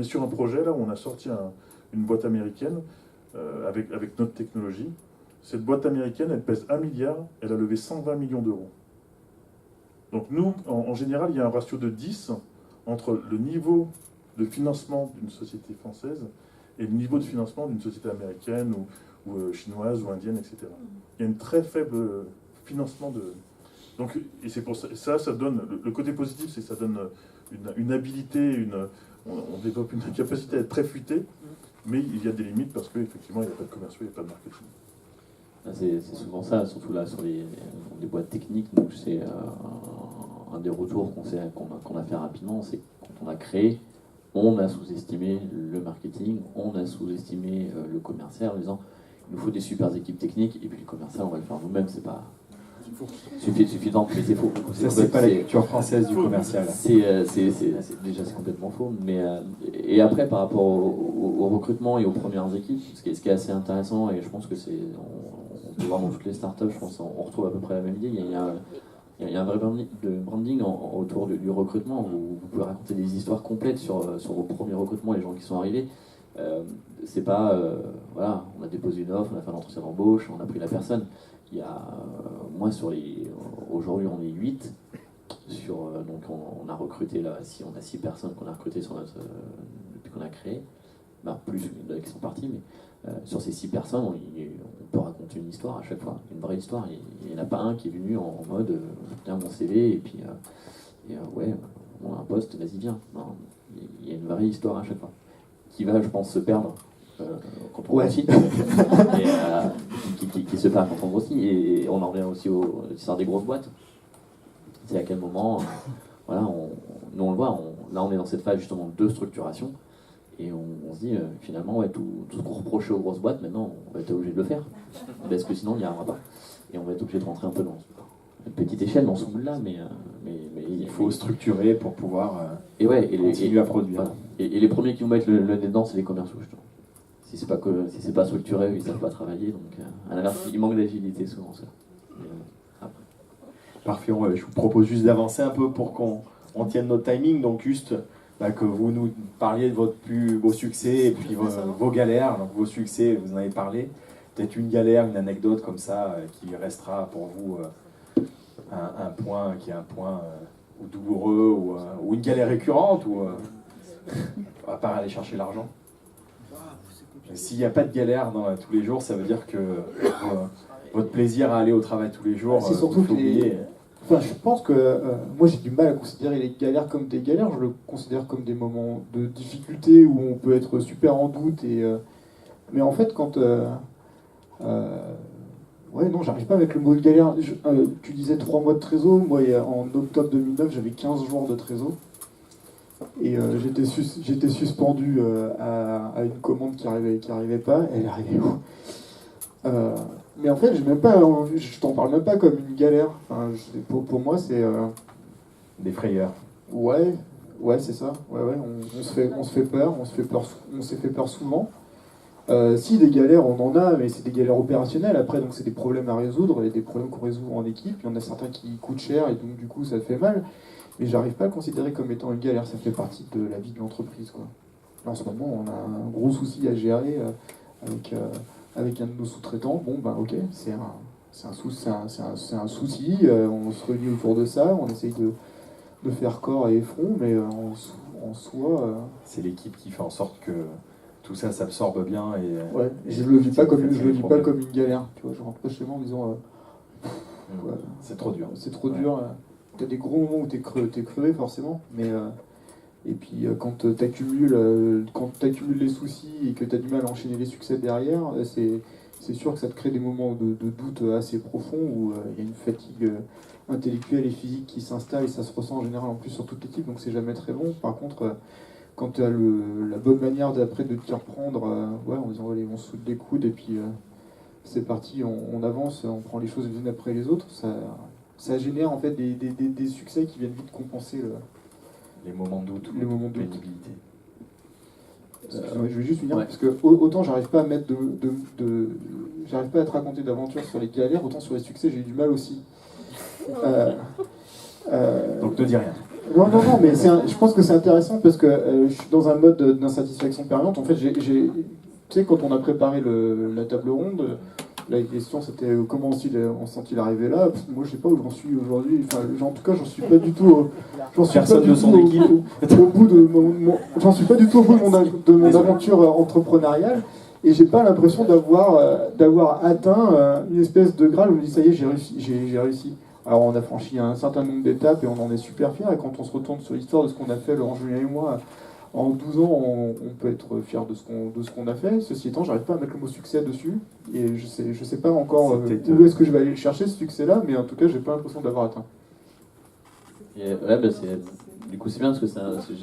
D: est sur un projet, là, où on a sorti une boîte américaine avec notre technologie. Cette boîte américaine, elle pèse 1 milliard, elle a levé 120 millions d'euros. Donc nous, en général, il y a un ratio de 10 entre le niveau de financement d'une société française et le niveau de financement d'une société américaine ou chinoise ou indienne, etc. Il y a une très faible financement de... Donc, et c'est pour ça, ça donne... Le côté positif, c'est que ça donne une habilité, on développe une capacité à être très futé, mais il y a des limites parce qu'effectivement, il n'y a pas de commerciaux, il n'y a pas de marketing.
C: C'est souvent ça, surtout là sur les boîtes techniques. Donc c'est un des retours qu'on a fait rapidement, c'est quand on a créé, on a sous-estimé le marketing, on a sous-estimé le commercial en disant il nous faut des super équipes techniques et puis le commercial on va le faire nous-mêmes, c'est pas suffisant, mais c'est faux.
A: Ça, c'est pas la culture française du commercial.
C: Déjà c'est complètement faux. Mais et après par rapport au recrutement et aux premières équipes, ce qui est assez intéressant et je pense que on peut voir dans toutes les startups, je pense on retrouve à peu près la même idée. Il y a un vrai branding autour du recrutement. Vous pouvez raconter des histoires complètes sur vos premiers recrutements, les gens qui sont arrivés. C'est pas voilà, on a déposé une offre, on a fait un entretien d'embauche, on a pris la personne. Il y a moi aujourd'hui on est 8 donc on a recruté là, on a 6 personnes qu'on a recrutées depuis qu'on a créé, plus qui sont partis, mais sur ces 6 personnes on peut raconter une histoire à chaque fois, une vraie histoire. Il n'y en a pas un qui est venu en mode tiens mon CV et puis ouais on a un poste, vas-y viens. Non, il y a une vraie histoire à chaque fois qui va, je pense, se perdre quand on grossit, qui se perd quand on grossit. Et on en revient aussi aux histoires des grosses boîtes. C'est à quel moment, voilà, nous on le voit, là on est dans cette phase justement de structuration, et on se dit finalement, ouais, tout ce qu'on reprochait aux grosses boîtes, maintenant on va être obligé de le faire, parce que sinon on n'y arrivera pas. Et on va être obligé de rentrer un peu dans une petite échelle dans ce moule-là, mais
A: il faut structurer pour pouvoir
C: continuer
A: à produire.
C: Voilà. Et les premiers qui vont mettre le nez dedans, c'est les commerciaux, justement. Si c'est pas structuré, ils ne savent pas travailler, donc à l'inverse, il manque d'agilité souvent, ça.
A: Parfait, je vous propose juste d'avancer un peu pour qu'on tienne notre timing, donc juste que vous nous parliez de votre plus beau succès et puis vos galères. Donc vos succès, vous en avez parlé. Peut-être une galère, une anecdote comme ça qui restera pour vous un point ou douloureux ou une galère récurrente ou À part aller chercher l'argent. S'il n'y a pas de galère tous les jours, ça veut dire que votre plaisir à aller au travail tous les jours,
B: c'est surtout
A: faut
B: que
A: oublier.
B: Enfin, je pense que moi j'ai du mal à considérer les galères comme des galères, je le considère comme des moments de difficulté où on peut être super en doute. Mais en fait, quand. Ouais, non, j'arrive pas avec le mot de galère. Tu disais 3 mois de trésor, moi en octobre 2009 j'avais 15 jours de trésor. Et j'étais suspendu à une commande qui arrivait pas. Elle arrivait où mais en fait, je t'en parle même pas comme une galère. Enfin, pour moi, c'est
A: Des frayeurs.
B: ouais, c'est ça. Ouais, on se fait peur, on s'est fait peur souvent. Si des galères, on en a, mais c'est des galères opérationnelles. Après, donc c'est des problèmes à résoudre et des problèmes qu'on résout en équipe. Il y en a certains qui coûtent cher et donc du coup ça fait mal. Mais j'arrive pas à le considérer comme étant une galère. Ça fait partie de la vie de l'entreprise, quoi. Là, en ce moment, on a un gros souci à gérer avec un de nos sous-traitants. Bon, ben ok, c'est un souci. On se réunit autour de ça. On essaye de faire corps et front, mais en soi.
A: C'est l'équipe qui fait en sorte que tout ça s'absorbe bien.
B: Ouais, je le vis pas comme une galère. Tu vois, je rentre pas chez moi en me disant ouais,
A: c'est trop dur.
B: C'est trop dur. T'as des gros moments où t'es crevé forcément, mais et puis quand t'accumules les soucis et que t'as du mal à enchaîner les succès derrière, c'est sûr que ça te crée des moments de doute assez profonds où il y a une fatigue intellectuelle et physique qui s'installe et ça se ressent en général en plus sur toute l'équipe, donc c'est jamais très bon. Par contre, quand tu as la bonne manière d'après de t'y reprendre, ouais, en disant allez, on se soude les coudes et puis c'est parti, on avance, on prend les choses les unes après les autres, ça génère en fait des succès qui viennent vite compenser
A: les moments de doute ou
B: les moments de doute.
A: pénibilité.
B: Je vais juste finir, parce que autant j'arrive pas à mettre j'arrive pas à te raconter d'aventures sur les galères, autant sur les succès j'ai eu du mal aussi.
A: Donc ne dis rien.
B: Non, mais je pense que c'est intéressant parce que je suis dans un mode d'insatisfaction permanente. En fait, tu sais, quand on a préparé la table ronde, la question c'était comment on sent-il arrivé là. Moi, je sais pas où j'en suis aujourd'hui. Enfin, en tout cas, j'en suis pas du tout.
A: Personne de son équipe.
B: Au bout j'en suis pas du tout au bout de mon aventure entrepreneuriale. Et j'ai pas l'impression d'avoir atteint une espèce de Graal où je me dis ça y est, j'ai réussi. Alors on a franchi un certain nombre d'étapes et on en est super fiers. Et quand on se retourne sur l'histoire de ce qu'on a fait, Laurent, Julien et moi, en 12 ans, on peut être fiers de ce qu'on a fait. Ceci étant, j'arrive pas à mettre le mot succès dessus. Et je sais pas encore où est-ce que je vais aller le chercher, ce succès-là, mais en tout cas, j'ai pas l'impression d'avoir atteint.
C: Et, ouais, du coup c'est bien parce que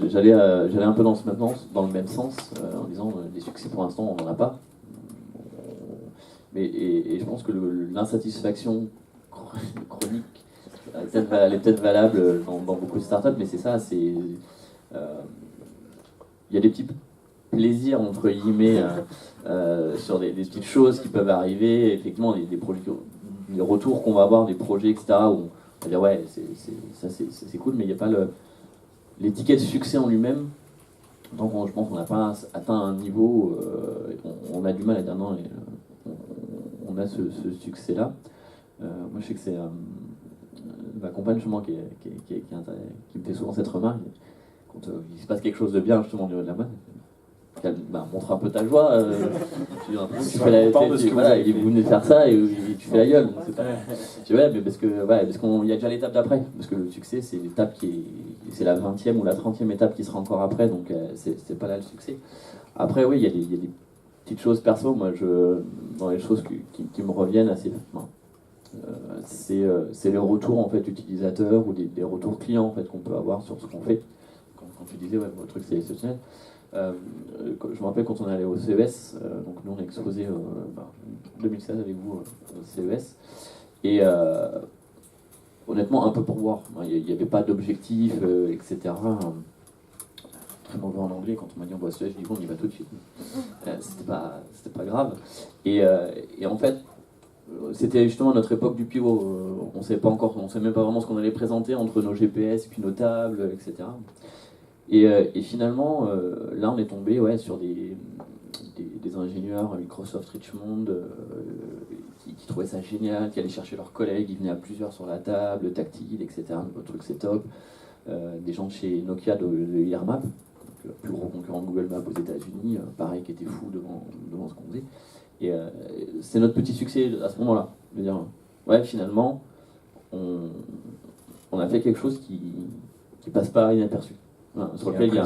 C: j'allais un peu dans le même sens, en disant des succès pour l'instant on n'en a pas. Et je pense que l'insatisfaction chronique elle est peut-être valable dans beaucoup de startups, mais c'est ça, il y a des petits plaisirs entre guillemets sur des petites choses qui peuvent arriver, effectivement des projets, des retours qu'on va avoir, des projets, etc. où on va dire ouais c'est cool, mais il n'y a pas l'étiquette succès en lui-même. Donc je pense qu'on n'a pas atteint un niveau, on a du mal à dire non, on a ce succès-là. Moi je sais que c'est ma compagne justement qui me fait souvent cette remarque quand il se passe quelque chose de bien justement au niveau de la mode. Montre un peu ta joie. Tu fais vous venez de faire ça et tu fais la gueule. Donc c'est ouais, mais parce qu'il y a déjà l'étape d'après. Parce que le succès, c'est l'étape c'est la 20e ou la 30e étape qui sera encore après. Donc c'est pas là le succès. Après, oui, il y a des petites choses perso. Moi, dans les choses qui me reviennent assez facilement. C'est les retours en fait utilisateurs ou des retours clients en fait qu'on peut avoir sur ce qu'on fait. Quand tu disais ouais, votre truc c'est exceptionnel. Je me rappelle quand on est allé au CES, donc nous on est exposé en 2016 avec vous au CES, et honnêtement un peu pour voir, il n'y avait pas d'objectif, etc. Très mauvais en anglais, quand on m'a dit on va au CES, je dis bon on y va tout de suite. C'était pas grave. Et en fait, c'était justement notre époque du pivot. On savait même pas vraiment ce qu'on allait présenter entre nos GPS et puis nos tables, etc. Et finalement, là, on est tombé sur des ingénieurs Microsoft Richmond qui trouvaient ça génial, qui allaient chercher leurs collègues, ils venaient à plusieurs sur la table, tactile, etc. Votre truc, c'est top. Des gens de chez Nokia de IRMAP, le plus gros concurrent de Google Maps aux États-Unis, pareil, qui était fou devant ce qu'on faisait. Et c'est notre petit succès à ce moment-là, de dire, ouais, finalement, on a fait quelque chose qui passe pas inaperçu. Voilà, sur lequel il y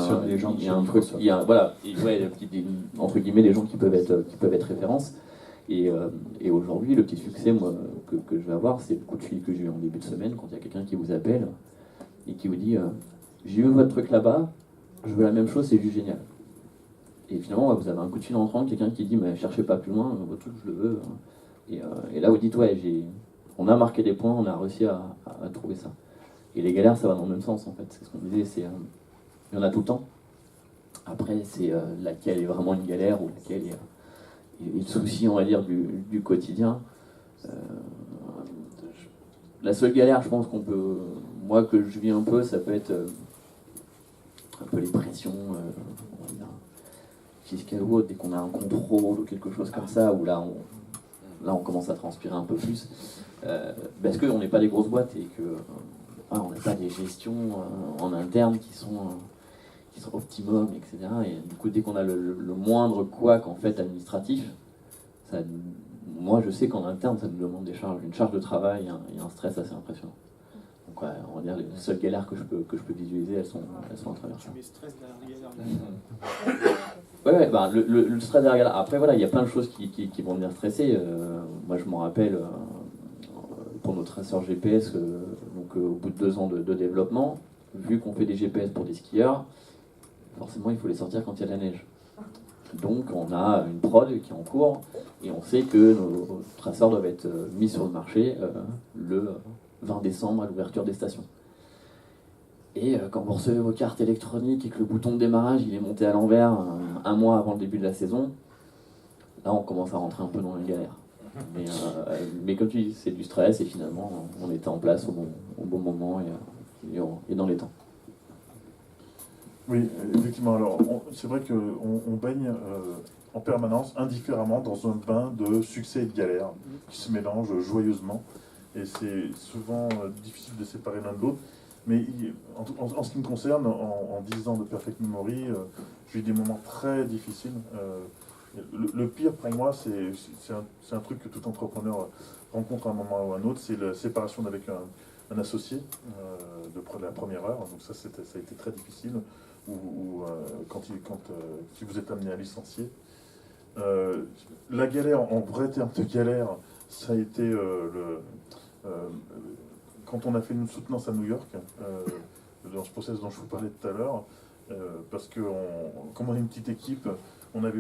C: a un truc, voilà, entre guillemets, des gens qui peuvent être références. Et aujourd'hui, le petit succès moi, que je vais avoir, c'est le coup de fil que j'ai eu en début de semaine, quand il y a quelqu'un qui vous appelle et qui vous dit j'ai vu votre truc là-bas, je veux la même chose, c'est juste génial. Et finalement, vous avez un coup de fil entrant, quelqu'un qui dit mais cherchez pas plus loin, votre truc je le veux. Et là, vous dites ouais, on a marqué des points, on a réussi à trouver ça. Et les galères, ça va dans le même sens en fait. C'est ce qu'on disait, il y en a tout le temps. Après, c'est laquelle est vraiment une galère ou laquelle est le souci, on va dire, du quotidien. La seule galère, je pense qu'on peut, moi que je vis un peu, ça peut être un peu les pressions, on va dire, fiscales ou autres, dès qu'on a un contrôle ou quelque chose comme ça, où là on commence à transpirer un peu plus, parce qu'on n'est pas des grosses boîtes et que on n'a pas des gestions en interne qui sont optimum, etc. Et du coup, dès qu'on a le moindre couac en fait administratif, moi je sais qu'en interne ça nous demande une charge de travail et un stress assez impressionnant. Donc ouais, on va dire les seules galères que je peux visualiser, elles sont à travers ça.
E: Tu mets stress derrière la galère.
C: Ouais, bah, le stress derrière la galère. Après voilà, il y a plein de choses qui vont venir stresser. Moi je m'en rappelle pour nos traceurs GPS, donc au bout de 2 ans de développement, vu qu'on fait des GPS pour des skieurs, forcément il faut les sortir quand il y a de la neige. Donc on a une prod qui est en cours et on sait que nos traceurs doivent être mis sur le marché le 20 décembre à l'ouverture des stations. Et quand vous recevez vos cartes électroniques et que le bouton de démarrage il est monté à l'envers un mois avant le début de la saison, là on commence à rentrer un peu dans les galères. Mais comme tu dis, c'est du stress et finalement on était en place au bon moment et dans les temps.
D: Oui, effectivement. Alors, c'est vrai qu'on baigne en permanence, indifféremment, dans un bain de succès et de galère qui se mélangent joyeusement. Et c'est souvent difficile de séparer l'un de l'autre. Mais en ce qui me concerne, en 10 ans de Perfect Memory, j'ai eu des moments très difficiles. Le pire pour moi, c'est un truc que tout entrepreneur rencontre à un moment ou à un autre, c'est la séparation avec un associé de la première heure. Donc ça a été très difficile. Si vous êtes amené à licencier. La galère, en vrai terme de galère, ça a été quand on a fait une soutenance à New York, dans ce process dont je vous parlais tout à l'heure, parce que comme on est une petite équipe, on a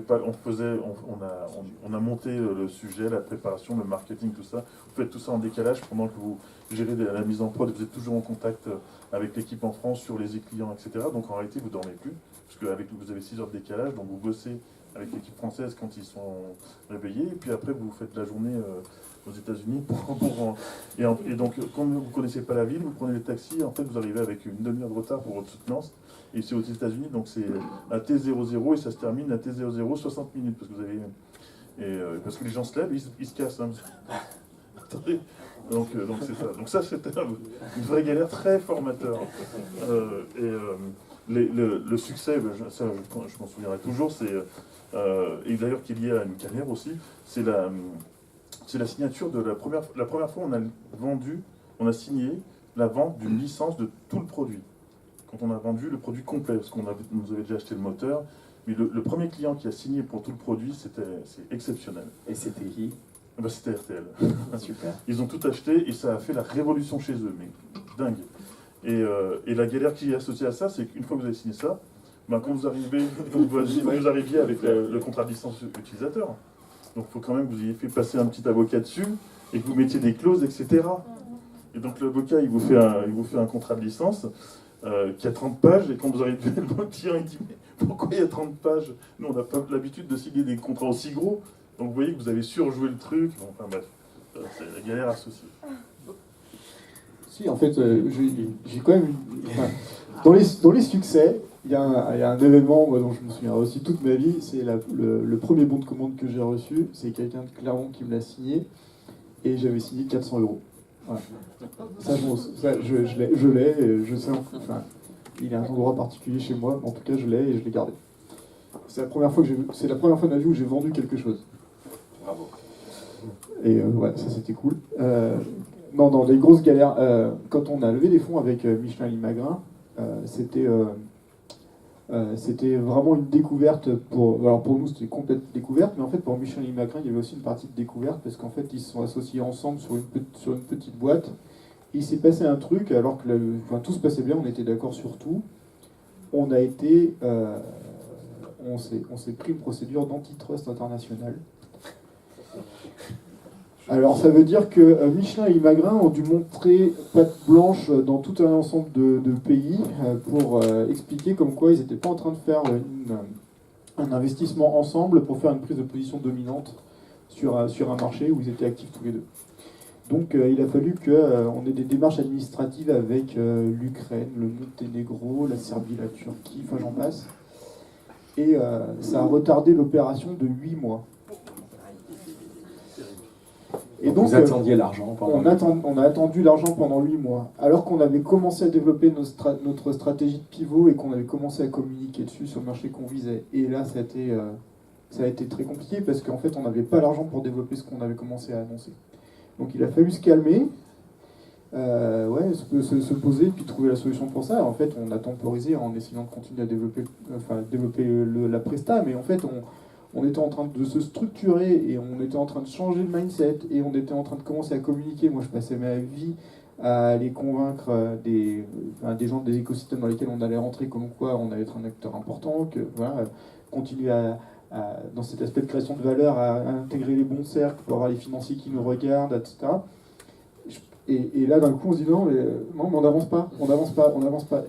D: monté le sujet, la préparation, le marketing, tout ça. Vous faites tout ça en décalage pendant que vous gérez la mise en prod, vous êtes toujours en contact avec l'équipe en France, sur les clients, etc. Donc en réalité, vous ne dormez plus, parce que vous avez 6 heures de décalage, donc vous bossez avec l'équipe française quand ils sont réveillés, et puis après vous faites la journée aux États-Unis et donc comme vous ne connaissez pas la ville, vous prenez les taxis, en fait vous arrivez avec une demi-heure de retard pour votre soutenance, et c'est aux États-Unis, donc c'est à T00 et ça se termine à T00 60 minutes, parce que vous avez parce que les gens se lèvent, ils se cassent. Hein. Attendez. Donc c'est ça. Donc ça c'était une vraie galère, très formateur. Le succès, ça je m'en souviendrai toujours, et d'ailleurs qui est lié à une carrière aussi, c'est la signature de la première fois on a signé la vente d'une licence de tout le produit. Quand on a vendu le produit complet, parce qu'on nous avait déjà acheté le moteur, mais le premier client qui a signé pour tout le produit, c'est exceptionnel.
A: Et c'était qui ?
D: C'était RTL.
A: Super.
D: Ils ont tout acheté et ça a fait la révolution chez eux, mais dingue. Et la galère qui est associée à ça, c'est qu'une fois que vous avez signé ça, quand vous arriviez avec le contrat de licence utilisateur, donc il faut quand même que vous ayez fait passer un petit avocat dessus et que vous mettiez des clauses, etc. Et donc l'avocat, il vous fait un contrat de licence qui a 30 pages, et quand vous arrivez le client, il dit mais pourquoi il y a 30 pages? Nous, on n'a pas l'habitude de signer des contrats aussi gros. Donc vous voyez que vous avez surjoué le truc. Bon, enfin bref, c'est la galère associée.
B: Si, en fait, j'ai quand même... dans les succès, il y a un événement dont je me souviendrai aussi toute ma vie, c'est le premier bon de commande que j'ai reçu, c'est quelqu'un de Clermont qui me l'a signé, et j'avais signé 400 €. Voilà. Ça, je l'ai, je sais, enfin, Il a un endroit particulier chez moi, en tout cas je l'ai et je l'ai gardé. C'est la première fois de ma vie où j'ai vendu quelque chose.
A: Bravo.
B: Et ouais, ça c'était cool. Non, dans les grosses galères, quand on a levé des fonds avec Michelin Limagrin, c'était vraiment une découverte. Alors pour nous, c'était une complète découverte, mais en fait, pour Michelin Limagrin, il y avait aussi une partie de découverte, parce qu'en fait, ils se sont associés ensemble sur une petite boîte. Il s'est passé un truc, alors que tout se passait bien, on était d'accord sur tout. On s'est pris une procédure d'antitrust international. Alors ça veut dire que Michelin et Limagrin ont dû montrer patte blanche dans tout un ensemble de pays pour expliquer comme quoi ils n'étaient pas en train de faire un investissement ensemble pour faire une prise de position dominante sur un marché où ils étaient actifs tous les deux. Donc il a fallu qu'on ait des démarches administratives avec l'Ukraine, le Monténégro, la Serbie, la Turquie, enfin j'en passe. Et ça a retardé l'opération de 8 mois. Et donc,
A: vous attendiez l'argent pendant
B: on a attendu l'argent pendant 8 mois, alors qu'on avait commencé à développer notre stratégie de pivot et qu'on avait commencé à communiquer dessus sur le marché qu'on visait. Et là, ça a été très compliqué parce qu'en fait, on n'avait pas l'argent pour développer ce qu'on avait commencé à annoncer. Donc il a fallu se calmer, se poser, puis trouver la solution pour ça. En fait, on a temporisé en essayant de continuer à développer la presta, mais en fait, on était en train de se structurer et on était en train de changer le mindset et on était en train de commencer à communiquer. Moi, je passais ma vie à aller convaincre des gens des écosystèmes dans lesquels on allait rentrer, comme quoi on allait être un acteur important, que voilà, continuer dans cet aspect de création de valeur, à intégrer les bons cercles pour avoir les financiers qui nous regardent, etc. Et là, d'un coup, on se dit non, mais on n'avance pas.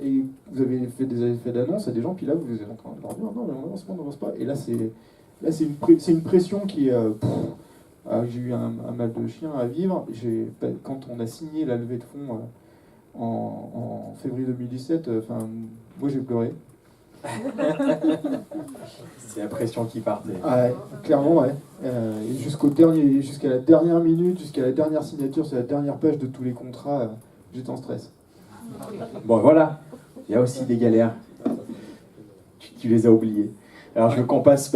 B: Et vous avez fait des effets d'annonce à des gens, puis là, vous êtes en train de leur dire non, mais on n'avance pas. Et là, c'est une pression qui j'ai eu un mal de chien à vivre. Quand on a signé la levée de fonds en février 2017, moi j'ai pleuré.
A: C'est la pression qui partait.
B: Ouais, clairement, ouais. Et jusqu'à la dernière minute, jusqu'à la dernière signature, c'est la dernière page de tous les contrats, j'étais en stress.
A: Bon, voilà. Il y a aussi des galères. Tu les as oubliées. Alors je veux qu'on passe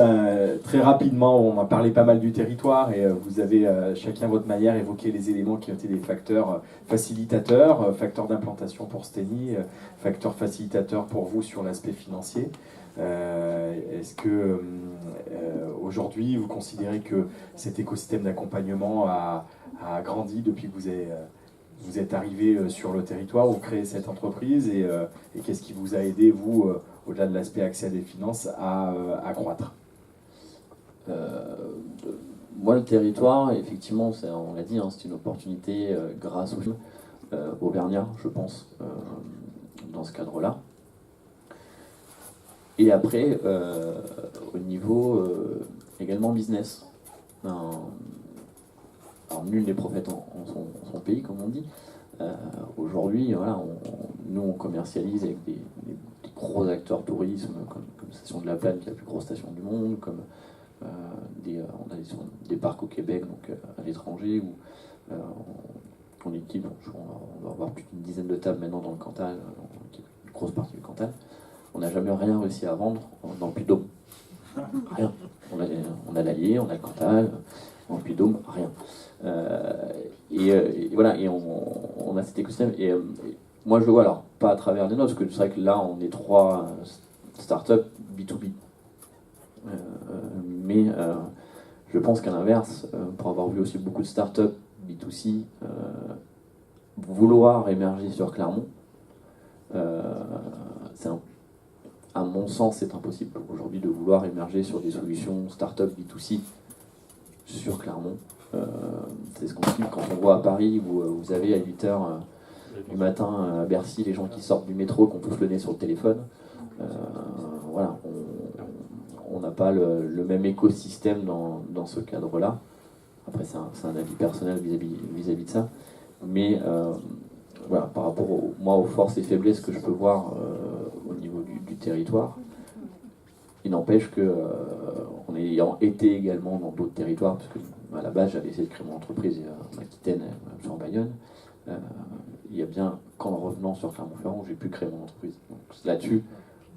A: très rapidement, on a parlé pas mal du territoire et vous avez chacun à votre manière évoqué les éléments qui ont été des facteurs facilitateurs, facteurs d'implantation pour Steny, facteurs facilitateurs pour vous sur l'aspect financier. Est-ce que aujourd'hui vous considérez que cet écosystème d'accompagnement a grandi depuis que vous êtes arrivé sur le territoire, vous créez cette entreprise et qu'est-ce qui vous a aidé, vous, au-delà de l'aspect accès à des finances, à croître?
C: Moi, le territoire, effectivement, on l'a dit, c'est une opportunité grâce aux Auvergnats, je pense, dans ce cadre-là. Et après, au niveau également business. Alors, nul n'est prophète en son pays, comme on dit. Aujourd'hui, voilà, nous, on commercialise avec des gros acteurs tourisme, comme Station de la Plaine, qui est la plus grosse station du monde, comme on a des parcs au Québec, donc à l'étranger, où on équipe, on va avoir plus d'une dizaine de tables maintenant dans le Cantal, une grosse partie du Cantal. On n'a jamais rien réussi à vendre dans le Puy-de-Dôme. Rien. On a l'Allier, on a le Cantal, dans le Puy-de-Dôme, rien. Et voilà, et on a cet écosystème. Et moi, je le vois, alors, pas à travers les notes, parce que c'est vrai que là, on est 3 startups B2B. Mais je pense qu'à l'inverse, pour avoir vu aussi beaucoup de startups B2C vouloir émerger sur Clermont, à mon sens, c'est impossible aujourd'hui de vouloir émerger sur des solutions startup B2C sur Clermont. C'est ce qu'on dit quand on voit à Paris où vous avez à 8h du matin à Bercy les gens qui sortent du métro, qui ont tous le nez sur le téléphone. Voilà, on n'a pas le même écosystème dans ce cadre-là. Après, c'est un avis personnel vis-à-vis de ça. Mais voilà, par rapport aux forces et faiblesses que je peux voir au niveau du territoire, il n'empêche que en ayant été également dans d'autres territoires, parce que à la base j'avais essayé de créer mon entreprise en Aquitaine, en Bayonne, il y a bien qu'en revenant sur Clermont-Ferrand où j'ai pu créer mon entreprise. Donc là-dessus,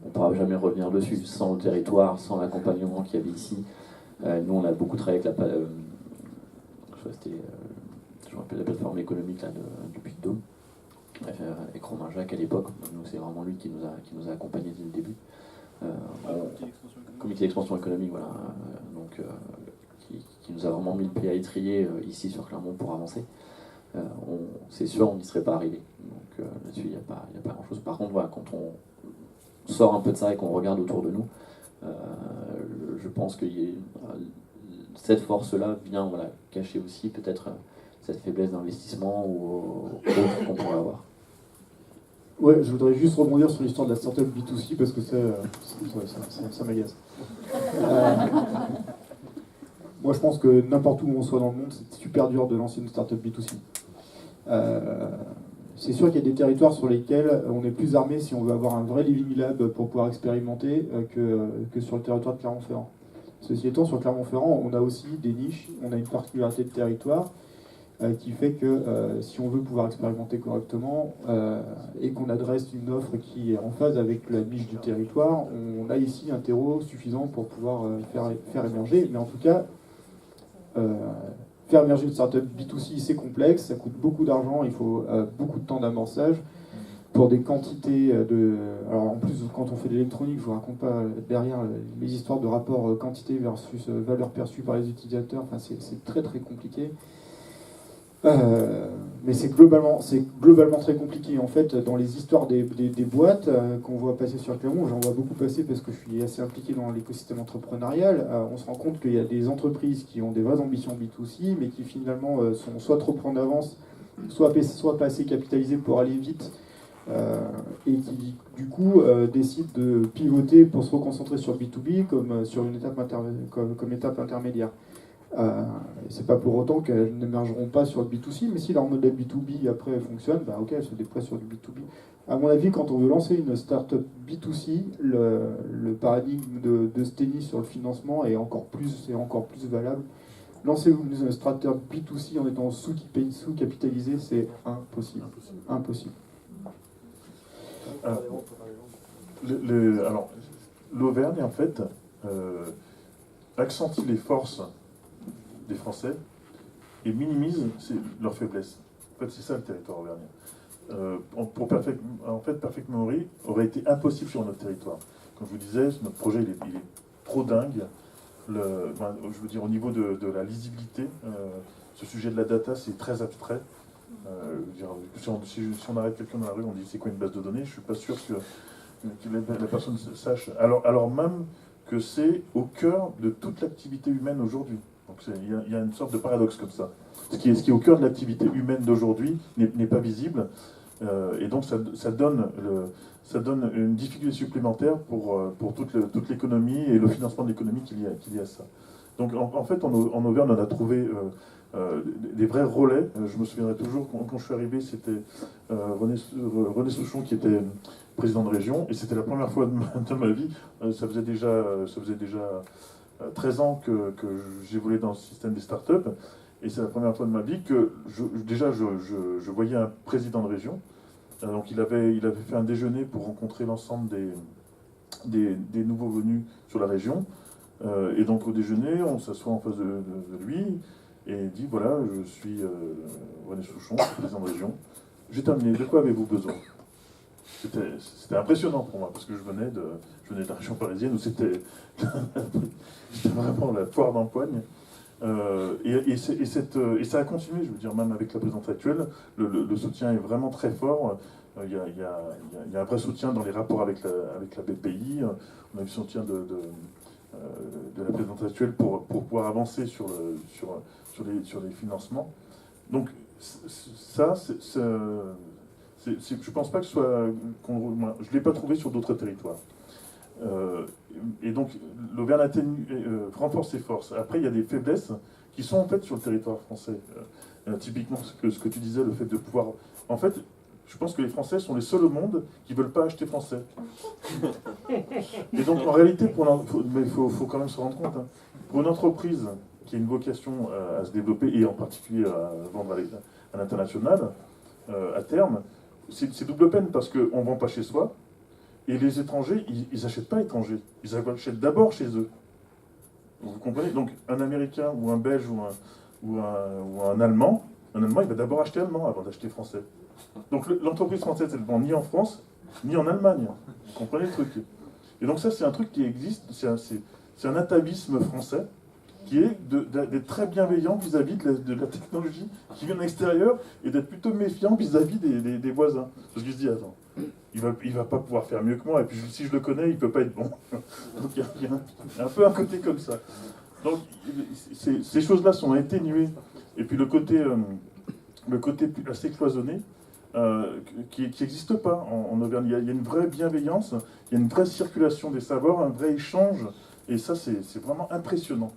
C: on ne pourra jamais revenir dessus, sans le territoire, sans l'accompagnement qu'il y avait ici. Nous, on a beaucoup travaillé avec je me rappelle la plateforme économique là, du Puy-de-Dôme, avec Romain Jacques à l'époque. Nous, c'est vraiment lui qui nous a accompagnés dès le début. Comité d'expansion économique, voilà, qui nous a vraiment mis le pied à l'étrier ici sur Clermont pour avancer. C'est sûr, on n'y serait pas arrivé. Donc là-dessus, il n'y a pas grand-chose. Par contre, voilà, quand on sort un peu de ça et qu'on regarde autour de nous, je pense que cette force-là vient cacher aussi peut-être cette faiblesse d'investissement ou autre qu'on pourrait avoir.
B: Ouais, je voudrais juste rebondir sur l'histoire de la startup B2C parce que ça m'agace. Moi, je pense que n'importe où on soit dans le monde, c'est super dur de lancer une startup B2C. C'est sûr qu'il y a des territoires sur lesquels on est plus armé si on veut avoir un vrai Living Lab pour pouvoir expérimenter que sur le territoire de Clermont-Ferrand. Ceci étant, sur Clermont-Ferrand, on a aussi des niches, on a une particularité de territoire qui fait que si on veut pouvoir expérimenter correctement et qu'on adresse une offre qui est en phase avec la niche du territoire, on a ici un terreau suffisant pour pouvoir faire émerger. Mais en tout cas, faire émerger une startup B2C, c'est complexe, ça coûte beaucoup d'argent, il faut beaucoup de temps d'amorçage pour des quantités de... Alors en plus, quand on fait de l'électronique, je ne vous raconte pas derrière les histoires de rapport quantité versus valeur perçue par les utilisateurs, enfin, c'est très très compliqué. Mais c'est globalement très compliqué. En fait, dans les histoires des boîtes qu'on voit passer sur Clermont, j'en vois beaucoup passer parce que je suis assez impliqué dans l'écosystème entrepreneurial, on se rend compte qu'il y a des entreprises qui ont des vraies ambitions B2C, mais qui finalement sont soit trop en avance, soit pas assez capitalisées pour aller vite, et qui du coup décident de pivoter pour se reconcentrer sur B2B comme sur une étape comme étape intermédiaire. C'est pas pour autant qu'elles n'émergeront pas sur le B2C, mais si leur modèle B2B après fonctionne, ok, elles se déploient sur du B2B. À mon avis, quand on veut lancer une startup B2C, le paradigme de Steny sur le financement est encore plus valable. Lancer une startup B2C en étant sous-capitalisé, c'est impossible. Impossible.
D: Alors, l'Auvergne, en fait, accentue les forces des Français et minimise leurs faiblesses. En fait, c'est ça le territoire auvergnat. Perfect Memory aurait été impossible sur notre territoire. Comme je vous disais, notre projet il est trop dingue. Je veux dire, au niveau de la lisibilité, ce sujet de la data, c'est très abstrait. Si on arrête quelqu'un dans la rue, on dit c'est quoi une base de données, je ne suis pas sûr que la personne sache. Alors même que c'est au cœur de toute l'activité humaine aujourd'hui. Donc il y a une sorte de paradoxe comme ça. Ce qui est au cœur de l'activité humaine d'aujourd'hui n'est pas visible, et donc ça donne une difficulté supplémentaire pour toute l'économie et le financement de l'économie qu'il y a à ça. Donc en fait, en Auvergne, on a trouvé des vrais relais. Je me souviendrai toujours, quand je suis arrivé, c'était René Souchon qui était président de région, et c'était la première fois de ma vie. Ça faisait déjà 13 ans que j'évoluais dans le système des startups, et c'est la première fois de ma vie que je voyais un président de région. Donc il avait fait un déjeuner pour rencontrer l'ensemble des nouveaux venus sur la région. Et donc au déjeuner, on s'assoit en face de lui et il dit voilà, je suis René Souchon, président de région. J'ai terminé, de quoi avez-vous besoin? C'était impressionnant pour moi, parce que je venais de la région parisienne où c'était vraiment la foire d'empoigne. Et ça a continué, je veux dire, même avec la présidence actuelle, le soutien est vraiment très fort. Il y a un vrai soutien dans les rapports avec la BPI. On a eu le soutien de la présidence actuelle pour pouvoir avancer sur les financements. Donc ça, je ne pense pas que je ne l'ai pas trouvé sur d'autres territoires. Et donc l'Auvergne renforce ses forces. Après, il y a des faiblesses qui sont en fait sur le territoire français. Typiquement, ce que tu disais, le fait de pouvoir... En fait, je pense que les Français sont les seuls au monde qui ne veulent pas acheter français. Et donc, en réalité, mais il faut quand même se rendre compte, pour une entreprise qui a une vocation à se développer, et en particulier à vendre à l'international, à terme, c'est double peine parce qu'on ne vend pas chez soi, et les étrangers, ils n'achètent pas étrangers, ils achètent d'abord chez eux. Vous comprenez? Donc un Américain ou un Belge ou un Allemand, il va d'abord acheter allemand avant d'acheter français. Donc l'entreprise française, elle ne vend ni en France, ni en Allemagne. Vous comprenez le truc? Et donc ça, c'est un truc qui existe, c'est un atavisme français qui est d'être très bienveillant vis-à-vis de la technologie qui vient de l'extérieur et d'être plutôt méfiant vis-à-vis des voisins. Parce qu'il se dit, attends, il va pas pouvoir faire mieux que moi, et puis si je le connais, il peut pas être bon. Donc il y a un peu un côté comme ça. Donc ces choses-là sont atténuées. Et puis le côté assez cloisonné, qui n'existe pas en Auvergne. Il y a une vraie bienveillance, il y a une vraie circulation des savoirs, un vrai échange, et ça c'est vraiment impressionnant.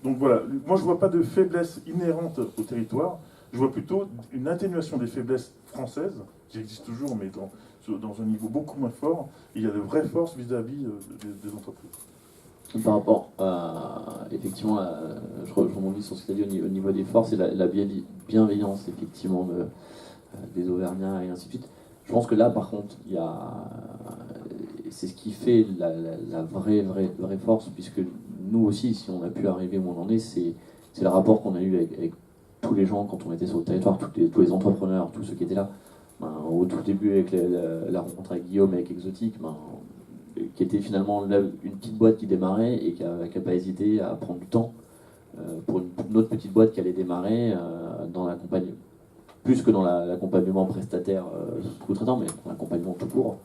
D: Donc voilà, moi je ne vois pas de faiblesse inhérente au territoire, je vois plutôt une atténuation des faiblesses françaises, qui existent toujours, mais dans un niveau beaucoup moins fort, et il y a de vraies forces vis-à-vis des entreprises.
C: Par rapport effectivement, je rebondis sur ce que tu as dit au niveau des forces et la bienveillance, effectivement, des Auvergnats et ainsi de suite. Je pense que là, par contre, c'est ce qui fait la vraie force, puisque nous aussi, si on a pu arriver où on en est, c'est le rapport qu'on a eu avec tous les gens quand on était sur le territoire, tous les entrepreneurs, tous ceux qui étaient là. Au tout début, avec la rencontre avec Guillaume et avec Exotique, qui était finalement une petite boîte qui démarrait et qui n'a pas hésité à prendre du temps pour une autre petite boîte qui allait démarrer dans l'accompagnement, plus que dans l'accompagnement prestataire sous-traitant, mais dans l'accompagnement tout court.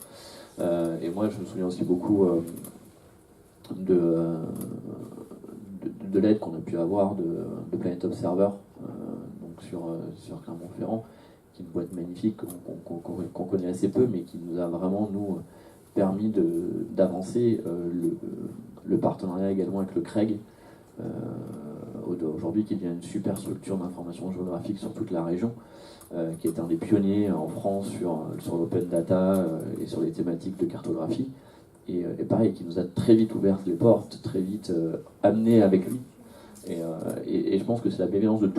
C: Et moi, je me souviens aussi beaucoup de l'aide qu'on a pu avoir de Planet Observer, donc sur Clermont-Ferrand, qui est une boîte magnifique qu'on connaît assez peu, mais qui nous a vraiment, nous, permis d'avancer le partenariat également avec le CREG, aujourd'hui qui devient une super structure d'information géographique sur toute la région, qui est un des pionniers en France sur l'open data et sur les thématiques de cartographie, et pareil, qui nous a très vite ouvert les portes, très vite amené avec lui, et je pense que c'est la bienveillance de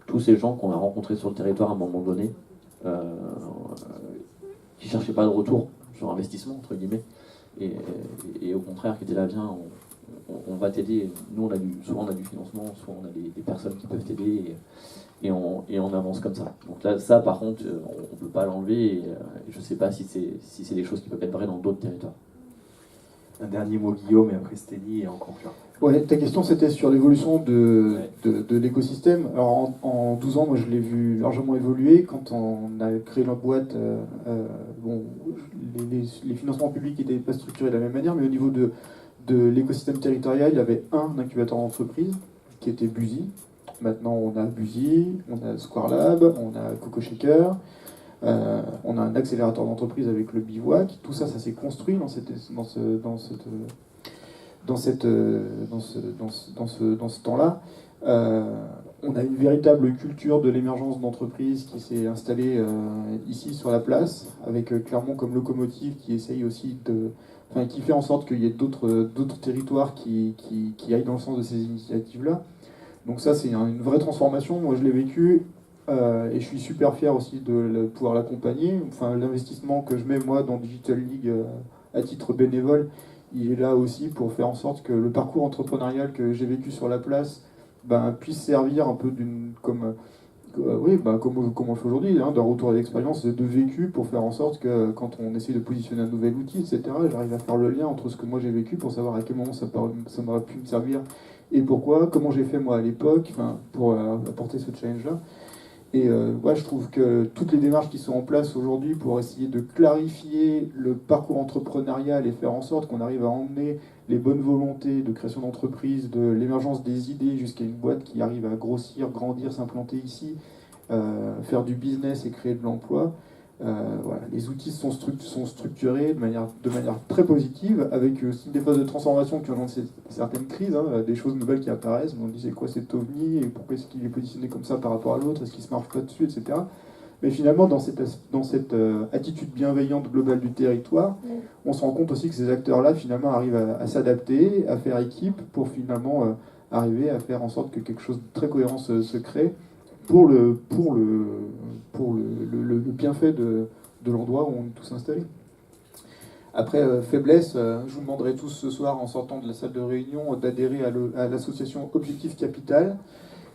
C: tous ces gens qu'on a rencontrés sur le territoire à un moment donné, qui ne cherchaient pas de retour sur investissement, entre guillemets, et au contraire qui étaient là, viens, on va t'aider. Nous, souvent on a du financement, soit on a des personnes qui peuvent t'aider, et on avance comme ça. Donc là, ça par contre, on ne peut pas l'enlever, et je ne sais pas si c'est des choses qui peuvent être vraies dans d'autres territoires.
A: Un dernier mot, Guillaume, et après Stélie, et en concluant.
B: Ouais, ta question c'était sur l'évolution de l'écosystème. Alors en 12 ans, moi je l'ai vu largement évoluer. Quand on a créé la boîte, les financements publics n'étaient pas structurés de la même manière, mais au niveau de l'écosystème territorial, il y avait un incubateur d'entreprise qui était Buzy. Maintenant on a Buzy, on a Square Lab, on a Coco Shaker. On a un accélérateur d'entreprise avec le Bivouac. Tout ça, ça s'est construit dans ce temps-là. On a une véritable culture de l'émergence d'entreprises qui s'est installée ici sur la place, avec Clermont comme locomotive qui essaye aussi qui fait en sorte qu'il y ait d'autres territoires qui aillent dans le sens de ces initiatives-là. Donc ça, c'est une vraie transformation. Moi, je l'ai vécu. Et je suis super fier aussi de pouvoir l'accompagner. Enfin, l'investissement que je mets moi dans Digital League à titre bénévole, il est là aussi pour faire en sorte que le parcours entrepreneurial que j'ai vécu sur la place puisse servir un peu comme on le fait aujourd'hui, d'un retour à l'expérience de vécu pour faire en sorte que quand on essaie de positionner un nouvel outil, etc., j'arrive à faire le lien entre ce que moi j'ai vécu pour savoir à quel moment ça m'aurait pu me servir et pourquoi, comment j'ai fait moi à l'époque, pour apporter ce challenge-là. Et je trouve que toutes les démarches qui sont en place aujourd'hui pour essayer de clarifier le parcours entrepreneurial et faire en sorte qu'on arrive à emmener les bonnes volontés de création d'entreprise, de l'émergence des idées jusqu'à une boîte qui arrive à grossir, grandir, s'implanter ici, faire du business et créer de l'emploi. Les outils sont structurés de manière très positive, avec aussi des phases de transformation qui ont certaines crises, des choses nouvelles qui apparaissent. On dit c'est quoi cet ovni et pourquoi est-ce qu'il est positionné comme ça par rapport à l'autre, est-ce qu'il se marche pas dessus, etc. Mais finalement, dans cette attitude bienveillante globale du territoire, on se rend compte aussi que ces acteurs-là finalement arrivent à s'adapter, à faire équipe pour finalement arriver à faire en sorte que quelque chose de très cohérent se crée. pour le bienfait de l'endroit où on est tous installés. Après, faiblesse, je vous demanderai tous ce soir, en sortant de la salle de réunion, d'adhérer à l'association Objectif Capital,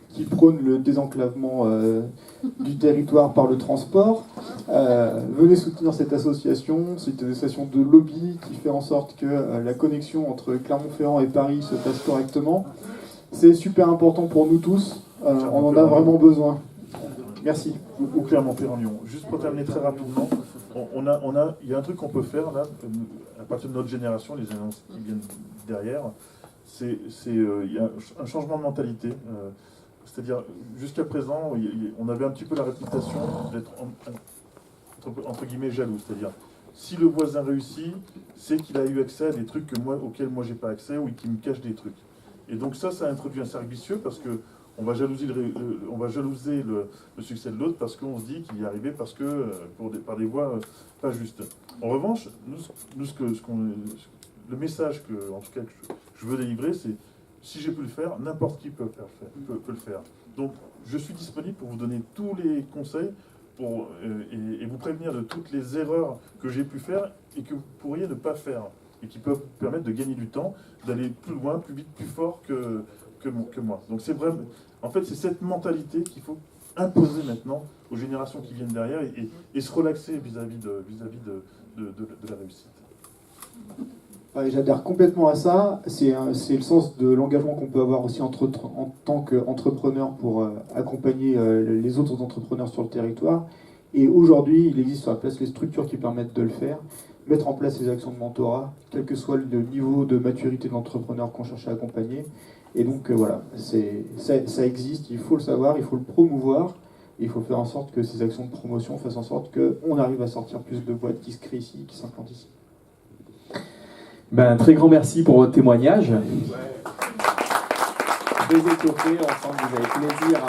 B: qui prône le désenclavement du territoire par le transport. Venez soutenir cette association. C'est une association de lobby qui fait en sorte que la connexion entre Clermont-Ferrand et Paris se passe correctement. C'est super important pour nous tous. On en a vraiment besoin. Merci.
D: Ou Clermont-Ferrand-Lyon. Juste pour terminer très rapidement, il y a un truc qu'on peut faire là, à partir de notre génération, les annonces qui viennent derrière, il y a un changement de mentalité. C'est-à-dire, jusqu'à présent, on avait un petit peu la réputation d'être entre guillemets jaloux. C'est-à-dire, si le voisin réussit, c'est qu'il a eu accès à des trucs auxquels moi j'ai pas accès ou qui me cachent des trucs. Et donc ça introduit un cercle vicieux parce que on va jalouser le succès de l'autre parce qu'on se dit qu'il y est arrivé par des voies pas justes. En revanche, le message en tout cas, que je veux délivrer, c'est si j'ai pu le faire, n'importe qui peut le faire. Donc je suis disponible pour vous donner tous les conseils et vous prévenir de toutes les erreurs que j'ai pu faire et que vous pourriez ne pas faire et qui peuvent vous permettre de gagner du temps, d'aller plus loin, plus vite, plus fort que moi. Donc c'est vraiment, en fait, c'est cette mentalité qu'il faut imposer maintenant aux générations qui viennent derrière et se relaxer vis-à-vis de la réussite.
B: Ouais, j'adhère complètement à ça. C'est le sens de l'engagement qu'on peut avoir aussi en tant qu'entrepreneur pour accompagner les autres entrepreneurs sur le territoire. Et aujourd'hui, il existe sur la place les structures qui permettent de le faire. Mettre en place les actions de mentorat, quel que soit le niveau de maturité de l'entrepreneur qu'on cherche à accompagner. Et donc voilà, ça existe, il faut le savoir, il faut le promouvoir. Et il faut faire en sorte que ces actions de promotion fassent en sorte qu'on arrive à sortir plus de boîtes qui se créent ici, qui s'implantent ici.
A: Ben, un très grand merci pour votre témoignage. Très étoffé, ensemble, vous avez plaisir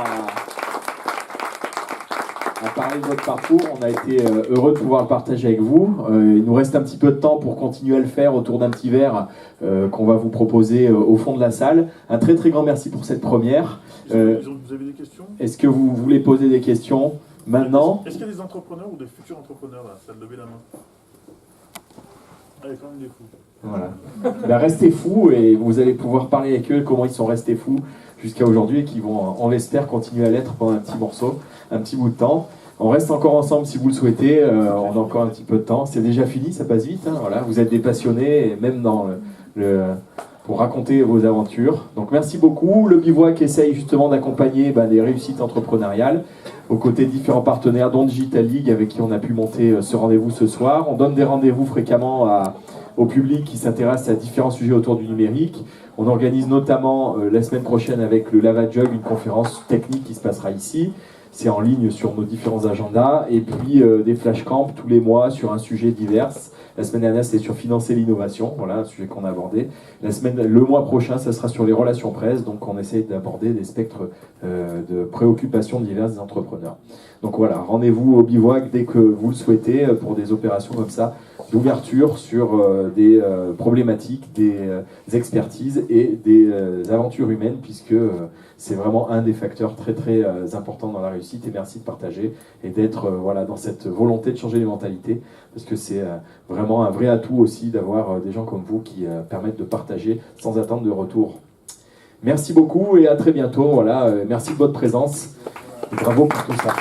A: à parler de votre parcours. On a été heureux de pouvoir le partager avec vous. Il nous reste un petit peu de temps pour continuer à le faire autour d'un petit verre qu'on va vous proposer au fond de la salle. Un très très grand merci pour cette première.
D: Vous avez des questions ?
A: Est-ce que vous voulez poser des questions maintenant ?
D: Est-ce qu'il y a des entrepreneurs ou des futurs entrepreneurs là ? Ça lever la main. Ah, il y a quand même des fous.
A: Voilà. Ben, restez fous et vous allez pouvoir parler avec eux comment ils sont restés fous jusqu'à aujourd'hui et qui vont, on l'espère, continuer à l'être pendant un petit morceau, un petit bout de temps. On reste encore ensemble si vous le souhaitez, on a encore un petit peu de temps. C'est déjà fini, ça passe vite. Hein, voilà. Vous êtes des passionnés, et même pour raconter vos aventures. Donc merci beaucoup. Le Bivouac essaye justement d'accompagner des réussites entrepreneuriales aux côtés de différents partenaires, dont Digital League, avec qui on a pu monter ce rendez-vous ce soir. On donne des rendez-vous fréquemment au public qui s'intéresse à différents sujets autour du numérique. On organise notamment la semaine prochaine avec le Lava Jug une conférence technique qui se passera ici. C'est en ligne sur nos différents agendas. Et puis des flashcamps tous les mois sur un sujet divers. La semaine dernière, c'était sur financer l'innovation, voilà un sujet qu'on a abordé. Le mois prochain, ça sera sur les relations presse, donc on essaye d'aborder des spectres de préoccupations diverses des entrepreneurs. Donc voilà, rendez-vous au Bivouac dès que vous le souhaitez pour des opérations comme ça, d'ouverture sur des problématiques, des expertises et des aventures humaines, puisque c'est vraiment un des facteurs très très importants dans la réussite. Et merci de partager et d'être dans cette volonté de changer les mentalités, parce que c'est vraiment un vrai atout aussi d'avoir des gens comme vous qui permettent de partager sans attendre de retour. Merci beaucoup et à très bientôt. Voilà, merci de votre présence. Et bravo pour tout ça.